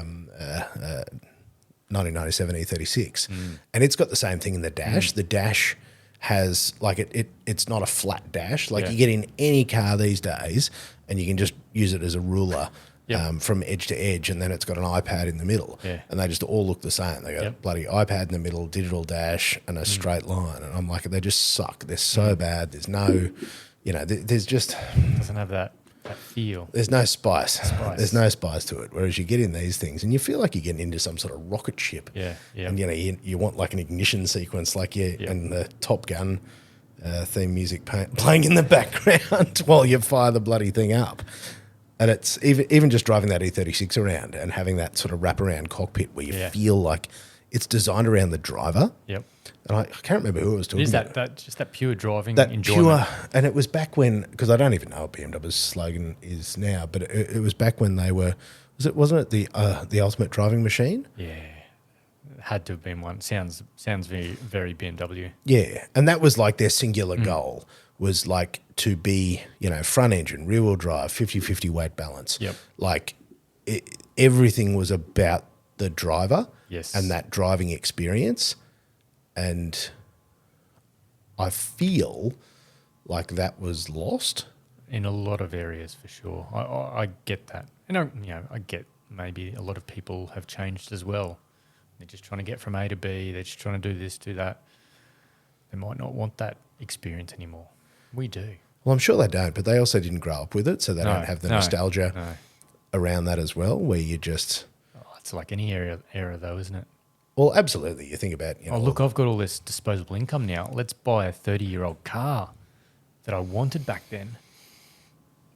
Speaker 1: 1997 E36 and it's got the same thing in the dash. The dash has like it's not a flat dash. Like
Speaker 2: Yeah.
Speaker 1: you get in any car these days and you can just use it as a ruler.
Speaker 2: Yep.
Speaker 1: From edge to edge, and then it's got an iPad in the middle,
Speaker 2: Yeah.
Speaker 1: and they just all look the same. They got a bloody iPad in the middle, digital dash, and a straight line. And I'm like, they just suck. They're so bad. There's no, there's just
Speaker 2: Doesn't have that feel.
Speaker 1: there's no spice. There's no spice to it. Whereas you get in these things, and you feel like you're getting into some sort of rocket ship.
Speaker 2: Yeah.
Speaker 1: And you want like an ignition sequence, like and the Top Gun theme music playing in the background while you fire the bloody thing up. And it's even just driving that E36 around and having that sort of wraparound cockpit where you feel like it's designed around the driver.
Speaker 2: Yep.
Speaker 1: And I can't remember who it was talking
Speaker 2: Is
Speaker 1: about.
Speaker 2: that just that pure driving
Speaker 1: That
Speaker 2: enjoyment?
Speaker 1: pure, and it was back when, because I don't even know what BMW's slogan is now, but it was back when they were, wasn't it the ultimate driving machine?
Speaker 2: Yeah. Had to have been one. Sounds very, very BMW.
Speaker 1: Yeah, and that was like their singular goal was like to be, front engine, rear wheel drive, 50-50 weight balance.
Speaker 2: Yep.
Speaker 1: Like everything was about the driver
Speaker 2: Yes.
Speaker 1: and that driving experience. And I feel like that was lost.
Speaker 2: In a lot of areas, for sure. I get that. And, I get maybe a lot of people have changed as well. They're just trying to get from A to B. They're just trying to do this, do that. They might not want that experience anymore. We do.
Speaker 1: Well, I'm sure they don't, but they also didn't grow up with it, so they don't have the nostalgia around that as well, where you just...
Speaker 2: it's like any era though, isn't it?
Speaker 1: Well, absolutely. You think about...
Speaker 2: look, I've got all this disposable income now. Let's buy a 30-year-old car that I wanted back then.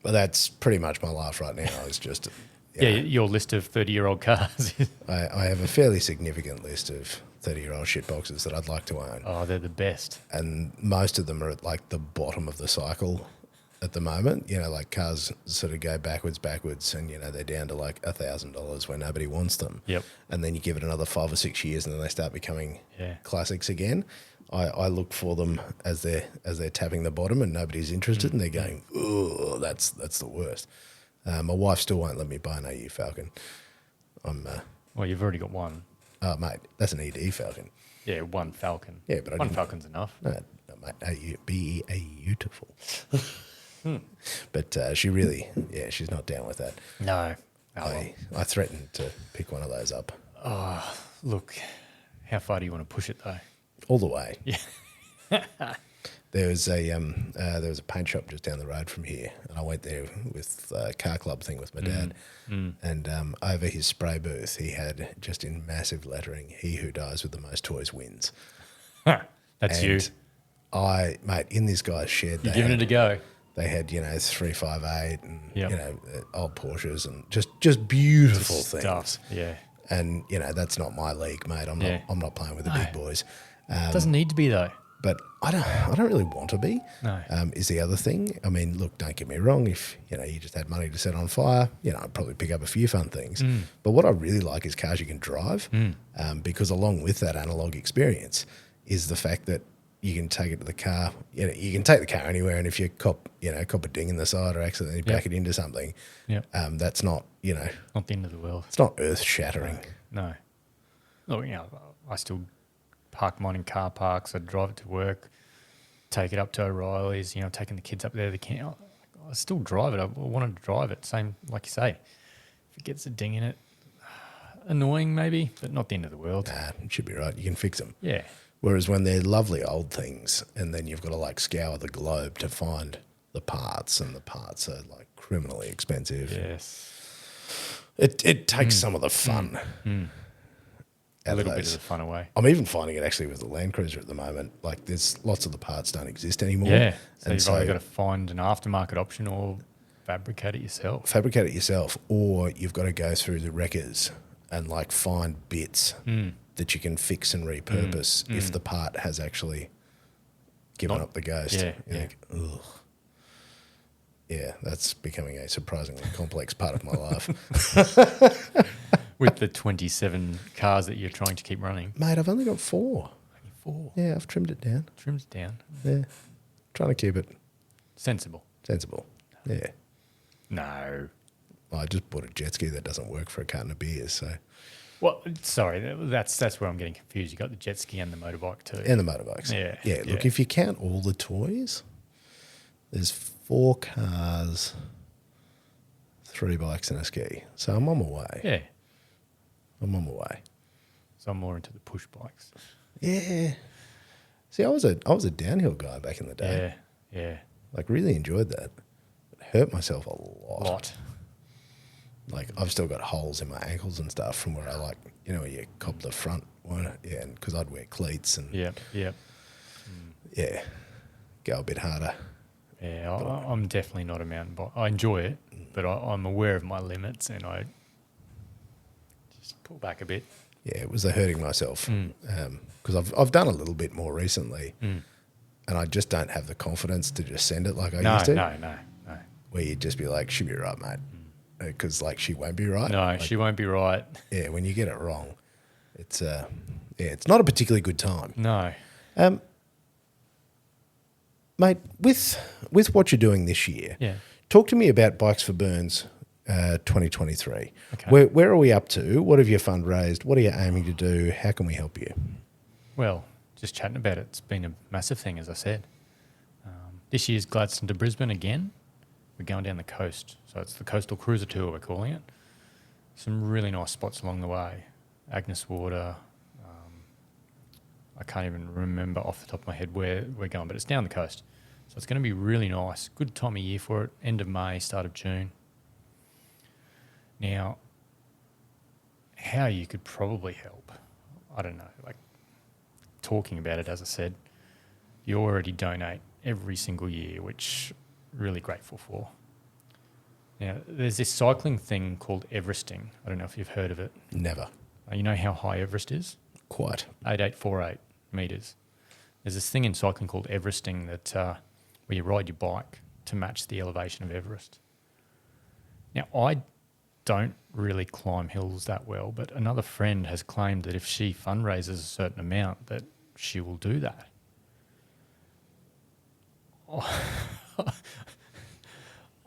Speaker 1: Well, that's pretty much my life right now. It's just...
Speaker 2: Your list of 30-year-old cars.
Speaker 1: I have a fairly significant list of 30-year-old shitboxes that I'd like to own.
Speaker 2: Oh, they're the best.
Speaker 1: And most of them are at like the bottom of the cycle at the moment. Like cars sort of go backwards, and, they're down to like $1,000 where nobody wants them.
Speaker 2: Yep.
Speaker 1: And then you give it another 5 or 6 years and then they start becoming classics again. I look for them as they're tapping the bottom and nobody's interested and they're going, oh, that's the worst. My wife still won't let me buy an AU Falcon.
Speaker 2: Well, you've already got one.
Speaker 1: Oh, mate, that's an ED Falcon.
Speaker 2: Yeah, one Falcon.
Speaker 1: Yeah, but
Speaker 2: one Falcon's enough.
Speaker 1: No, mate, beautiful. But she really, she's not down with that.
Speaker 2: No.
Speaker 1: I threatened to pick one of those up.
Speaker 2: Oh, look, how far do you want to push it though?
Speaker 1: All the way.
Speaker 2: Yeah.
Speaker 1: There was a paint shop just down the road from here, and I went there with a car club thing with my dad. And over his spray booth, he had just in massive lettering, "He who dies with the most toys wins."
Speaker 2: That's you.
Speaker 1: Mate, in this guy's shed,
Speaker 2: you're giving it a go.
Speaker 1: They had 358 and old Porsches and just beautiful things.
Speaker 2: Yeah.
Speaker 1: And that's not my league, mate. I'm not playing with the big boys.
Speaker 2: It doesn't need to be though.
Speaker 1: But I don't really want to be.
Speaker 2: No.
Speaker 1: Is the other thing. I mean, look, don't get me wrong. If you just had money to set on fire, I'd probably pick up a few fun things. But what I really like is cars you can drive, because along with that analog experience is the fact that you can take it to the car. You can take the car anywhere, and if you cop a ding in the side or accidentally back it into something, that's not
Speaker 2: not the end of the world.
Speaker 1: It's not earth shattering.
Speaker 2: No. Look, I still park mine in car parks. I drive it to work, take it up to O'Reilly's, taking the kids up there. I still drive it. I wanted to drive it. Same, like you say. If it gets a ding in it, annoying maybe, but not the end of the world.
Speaker 1: Nah, it should be right. You can fix them.
Speaker 2: Yeah.
Speaker 1: Whereas when they're lovely old things and then you've got to scour the globe to find the parts, and the parts are criminally expensive.
Speaker 2: Yes.
Speaker 1: It takes some of the fun.
Speaker 2: A little bit of the fun away.
Speaker 1: I'm even finding it actually with the Land Cruiser at the moment. There's lots of the parts don't exist anymore.
Speaker 2: Yeah. So you've either got to find an aftermarket option or fabricate it yourself.
Speaker 1: Fabricate it yourself, or you've got to go through the wreckers and find bits that you can fix and repurpose if the part has actually given up the ghost.
Speaker 2: Yeah.
Speaker 1: Think, ugh. Yeah, that's becoming a surprisingly complex part of my life.
Speaker 2: With the 27 cars that you're trying to keep running.
Speaker 1: Mate, I've only got 4.
Speaker 2: Only 4?
Speaker 1: Yeah, I've trimmed it down.
Speaker 2: Trimmed it down?
Speaker 1: Yeah. Trying to keep it...
Speaker 2: Sensible.
Speaker 1: Yeah.
Speaker 2: No.
Speaker 1: I just bought a jet ski that doesn't work for a carton of beers, so...
Speaker 2: Well, sorry, that's where I'm getting confused. You got the jet ski and the motorbike too.
Speaker 1: And the motorbikes.
Speaker 2: Yeah.
Speaker 1: Yeah, look, if you count all the toys, there's 4 cars, 3 bikes and a ski. So I'm on my way.
Speaker 2: Yeah.
Speaker 1: I'm on my way.
Speaker 2: So I'm more into the push bikes.
Speaker 1: Yeah. See, I was a downhill guy back in the day.
Speaker 2: Yeah.
Speaker 1: Really enjoyed that. Hurt myself a lot. I've still got holes in my ankles and stuff from where I where you cop the front one. Yeah, and because I'd wear cleats and...
Speaker 2: Yep.
Speaker 1: Yeah, go a bit harder.
Speaker 2: Yeah, I'm definitely not a mountain bike. I enjoy it, but I'm aware of my limits and I just pull back a bit.
Speaker 1: Yeah, it was the hurting myself because I've done a little bit more recently and I just don't have the confidence to just send it like I used to.
Speaker 2: No.
Speaker 1: Where you'd just be like, she'll be right, mate. Because she won't be right.
Speaker 2: No, she won't be right.
Speaker 1: Yeah, when you get it wrong, it's not a particularly good time.
Speaker 2: No.
Speaker 1: Mate, with what you're doing this year, talk to me about Bikes for Burns 2023.
Speaker 2: Okay.
Speaker 1: Where are we up to? What have you fundraised? What are you aiming to do? How can we help you?
Speaker 2: Well, just chatting about it. It's been a massive thing, as I said. This year's Gladstone to Brisbane again. We're going down the coast. So it's the Coastal Cruiser Tour, we're calling it. Some really nice spots along the way. Agnes Water. I can't even remember off the top of my head where we're going, but it's down the coast. So it's going to be really nice. Good time of year for it. End of May, start of June. Now, how you could probably help, I don't know, like talking about it, as I said, you already donate every single year, which really grateful for. Now, there's this cycling thing called Everesting. I don't know if you've heard of it.
Speaker 1: Never.
Speaker 2: You know how high Everest is?
Speaker 1: Quite.
Speaker 2: 8848 metres. There's this thing in cycling called Everesting that where you ride your bike to match the elevation of Everest. Now, I don't really climb hills that well, but another friend has claimed that if she fundraises a certain amount, that she will do that.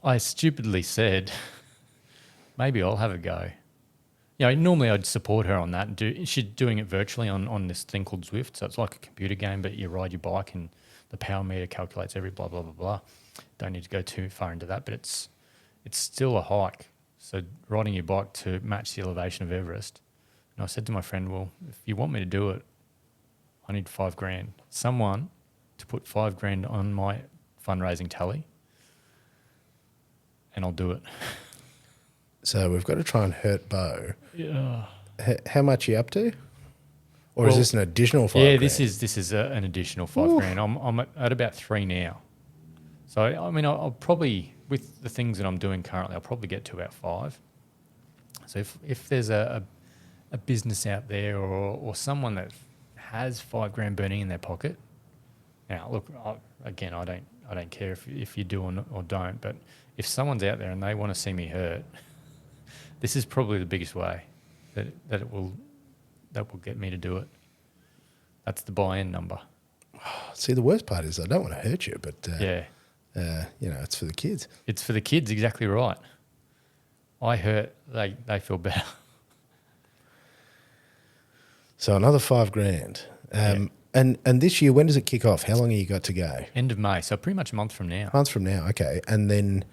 Speaker 2: I stupidly said, maybe I'll have a go. Normally I'd support her on that. She's doing it virtually on this thing called Zwift. So it's like a computer game, but you ride your bike and the power meter calculates every blah, blah, blah, blah. Don't need to go too far into that, but it's still a hike. So riding your bike to match the elevation of Everest. And I said to my friend, well, if you want me to do it, I need $5,000. Someone to put $5,000 on my fundraising tally, and I'll do it.
Speaker 1: So we've got to try and hurt Beau.
Speaker 2: Yeah.
Speaker 1: How much are you up to? Or is this an additional $5,000?
Speaker 2: Yeah, this is an additional $5,000. I'm at about 3 now. So, I mean, I'll probably, with the things that I'm doing currently, I'll probably get to about 5. So if there's a business out there or someone that has $5,000 burning in their pocket, now look, I don't care if you do or don't, but if someone's out there and they want to see me hurt, this is probably the biggest way that will get me to do it. That's the buy-in number.
Speaker 1: See, the worst part is I don't want to hurt you, but it's for the kids.
Speaker 2: It's for the kids, exactly right. I hurt, they feel better.
Speaker 1: So another $5,000. And this year, when does it kick off? How long have you got to go?
Speaker 2: End of May, so pretty much a month from now.
Speaker 1: Month from now, okay. And then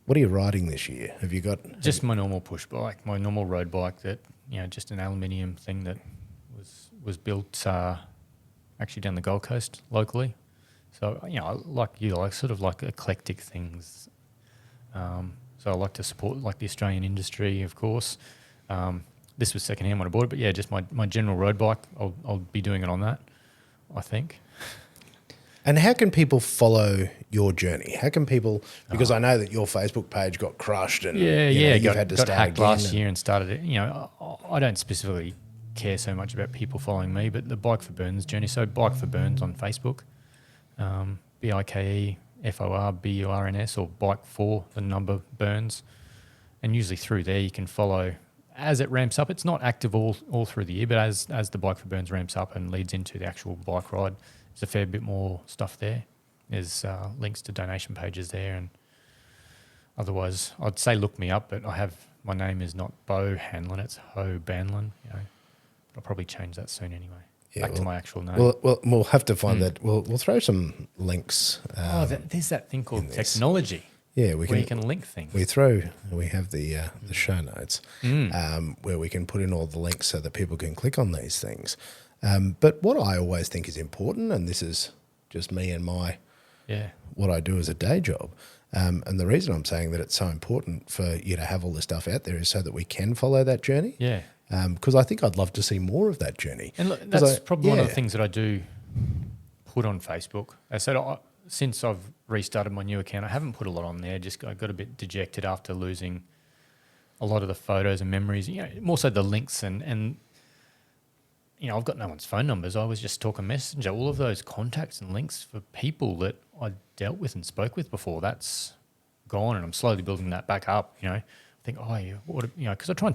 Speaker 1: what are you riding this year? Have you got...
Speaker 2: Just my normal push bike, my normal road bike that, just an aluminium thing that was built actually down the Gold Coast locally. So, I sort of like eclectic things. So I like to support the Australian industry, of course. This was secondhand when I bought it, but just my general road bike, I'll be doing it on that, I think.
Speaker 1: And how can people follow your journey? How can people, because I know that your Facebook page got crushed and you've had to start
Speaker 2: hacked
Speaker 1: again.
Speaker 2: last year and started it. I don't specifically care so much about people following me, but the Bike for Burns journey. So Bike for Burns on Facebook, BIKEFORBURNS, or Bike for the number Burns. And usually through there you can follow as it ramps up. It's not active all through the year, but as the Bike for Burns ramps up and leads into the actual bike ride, there's a fair bit more stuff there. There's links to donation pages there, and otherwise I'd say look me up, but my name is not Beau Hanlon, it's Heau Banlon. I'll probably change that soon anyway. Back to my actual name.
Speaker 1: Well, we'll have to find that. We'll throw some links.
Speaker 2: There's that thing called technology.
Speaker 1: Yeah,
Speaker 2: where you can link things.
Speaker 1: We have the show notes where we can put in all the links so that people can click on these things. But what I always think is important, and this is just me and what I do as a day job, and the reason I'm saying that it's so important for you to have all this stuff out there is so that we can follow that journey.
Speaker 2: Yeah.
Speaker 1: Because I think I'd love to see more of that journey.
Speaker 2: And look, that's probably one of the things that I do put on Facebook. I said since I've restarted my new account, I haven't put a lot on there. I got a bit dejected after losing a lot of the photos and memories. More so the links and I've got no one's phone numbers. I was just talking Messenger. All of those contacts and links for people that I dealt with and spoke with before, that's gone, and I'm slowly building that back up. I think, because I try and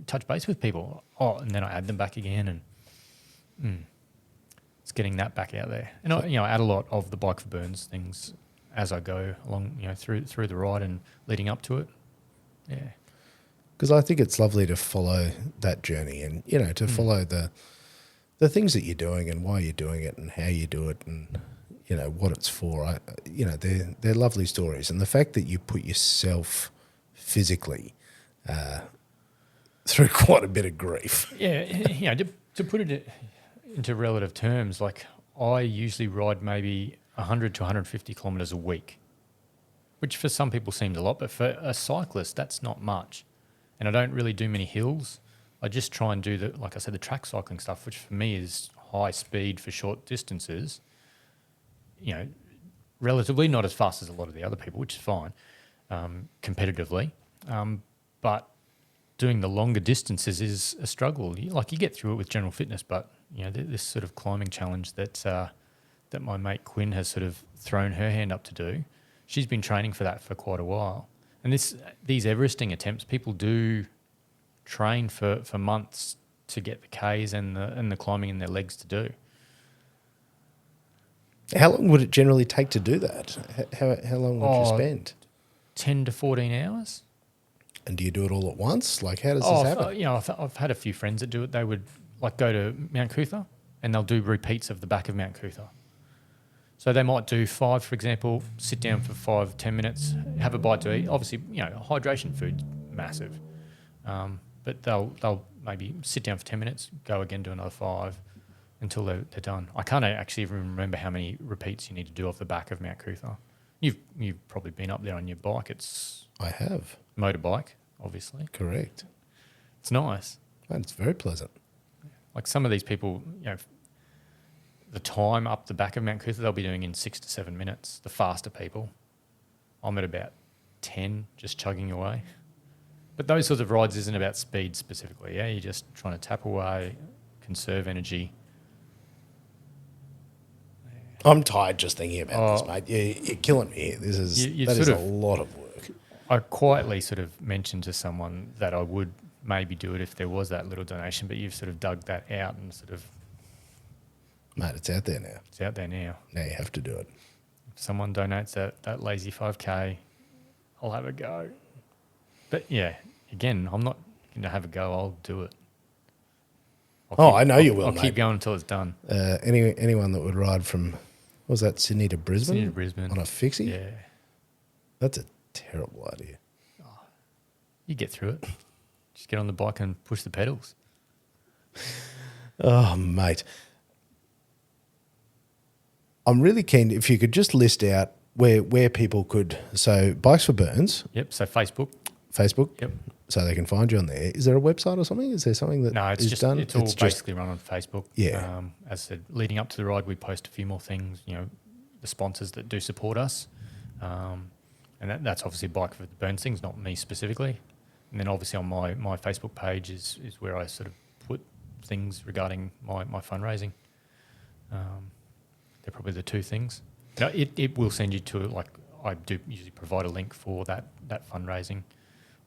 Speaker 2: touch base with people. And then I add them back again, and it's getting that back out there. And I add a lot of the Bike for Burns things as I go along, through the ride and leading up to it. Yeah.
Speaker 1: Because I think it's lovely to follow that journey and, to follow the the things that you're doing and why you're doing it and how you do it and, you know, what it's for, they're lovely stories. And the fact that you put yourself physically through quite a bit of grief.
Speaker 2: Yeah, to put it into relative terms, like I usually ride maybe 100 to 150 kilometres a week, which for some people seems a lot, but for a cyclist, that's not much. And I don't really do many hills. I just try and do like I said, the track cycling stuff, which for me is high speed for short distances. You know, relatively not as fast as a lot of the other people, which is fine, competitively. But doing the longer distances is a struggle. You get through it with general fitness, but you know, this sort of climbing challenge that my mate Quinn has sort of thrown her hand up to do. She's been training for that for quite a while. And these Everesting attempts, people do train for months to get the Ks and the climbing in their legs to do.
Speaker 1: How long would it generally take to do that? How long would you spend?
Speaker 2: 10 to 14 hours.
Speaker 1: And do you do it all at once? Like, how does this happen?
Speaker 2: I've had a few friends that do it. They would go to Mount Cootha and they'll do repeats of the back of Mount Cootha. So they might do 5, for example, sit down for 5, 10 minutes, have a bite to eat. Obviously, hydration food's massive. But they'll maybe sit down for 10 minutes, go again, do another 5 until they're done. I can't actually even remember how many repeats you need to do off the back of Mount Cootha. You've probably been up there on your bike.
Speaker 1: I have.
Speaker 2: Motorbike, obviously.
Speaker 1: Correct.
Speaker 2: It's nice.
Speaker 1: And it's very pleasant.
Speaker 2: Like some of these people, the time up the back of Mount Cootha they'll be doing in 6 to 7 minutes, the faster people. I'm at about 10, just chugging away. But those sorts of rides isn't about speed specifically, yeah? You're just trying to tap away, conserve energy.
Speaker 1: I'm tired just thinking about this, mate. You're killing me here. That is a lot of work.
Speaker 2: I quietly sort of mentioned to someone that I would maybe do it if there was that little donation, but you've sort of dug that out and sort of...
Speaker 1: Mate, it's out there now.
Speaker 2: It's out there now.
Speaker 1: Now you have to do it.
Speaker 2: If someone donates that lazy 5K, I'll have a go. But yeah, again, I'm not going to have a go. I'll do it.
Speaker 1: I know you will,
Speaker 2: I'll
Speaker 1: mate.
Speaker 2: keep going until it's done.
Speaker 1: Anyone that would ride from, what was that, Sydney to Brisbane?
Speaker 2: Sydney to Brisbane.
Speaker 1: On a fixie?
Speaker 2: Yeah.
Speaker 1: That's a terrible idea.
Speaker 2: You get through it. Just get on the bike and push the pedals.
Speaker 1: Oh, mate. I'm really keen, if you could just list out where people could, so Bikes for Burns.
Speaker 2: Yep, so Facebook.
Speaker 1: Yep. So they can find you on there. Is there a website or something? Is there something that is done?
Speaker 2: It's all basically run on Facebook.
Speaker 1: Yeah.
Speaker 2: As I said, leading up to the ride, we post a few more things, the sponsors that do support us. And that's obviously Bike for the Burns things, not me specifically. And then obviously on my Facebook page is where I sort of put things regarding my fundraising. They're probably the two things. It will send you to, I do usually provide a link for that fundraising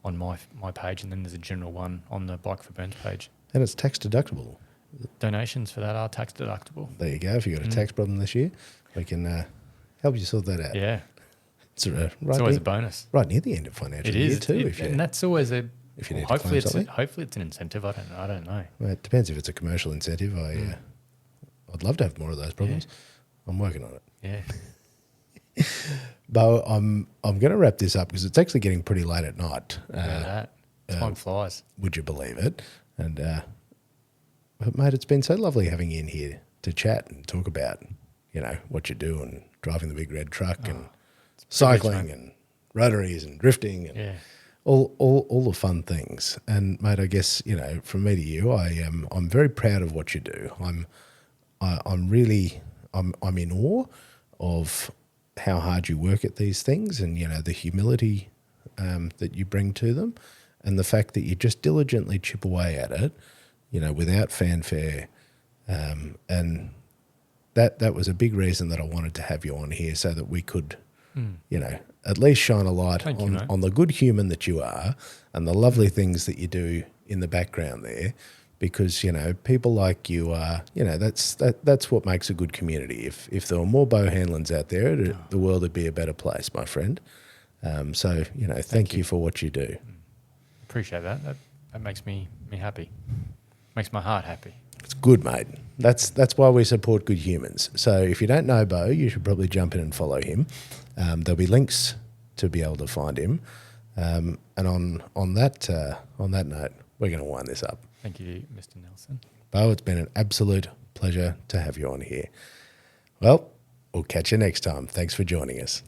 Speaker 2: on my page, and then there's a general one on the Bike for Burns page.
Speaker 1: And it's tax deductible.
Speaker 2: Donations for that are tax deductible.
Speaker 1: There you go. If you've got a tax problem this year, we can help you sort that out.
Speaker 2: Yeah.
Speaker 1: It's
Speaker 2: always a bonus.
Speaker 1: Right near the end of financial year too.
Speaker 2: And that's always
Speaker 1: if you need to claim something.
Speaker 2: Hopefully it's an incentive. I don't know.
Speaker 1: Well, it depends if it's a commercial incentive. I'd love to have more of those problems. Yeah. I'm working on it.
Speaker 2: Yeah.
Speaker 1: Beau, I'm going to wrap this up because it's actually getting pretty late at night.
Speaker 2: Time flies.
Speaker 1: Would you believe it? And but mate, it's been so lovely having you in here to chat and talk about what you do and driving the big red truck and cycling and rotaries and drifting and all the fun things. And mate, I guess from me to you, I'm very proud of what you do. I'm in awe of how hard you work at these things and, the humility that you bring to them and the fact that you just diligently chip away at it, without fanfare. And that was a big reason that I wanted to have you on here so that we could, at least shine a light on the good human that you are and the lovely things that you do in the background there. Because, people like you are, that's what makes a good community. If there were more Beau Hanlons out there, the world would be a better place, my friend. So, thank you for what you do.
Speaker 2: Appreciate that. That makes me happy. Makes my heart happy.
Speaker 1: It's good, mate. That's why we support good humans. So if you don't know Beau, you should probably jump in and follow him. There'll be links to be able to find him. And on that note, we're going to wind this up.
Speaker 2: Thank you, Mr. Nelson.
Speaker 1: Beau, it's been an absolute pleasure to have you on here. Well, we'll catch you next time. Thanks for joining us.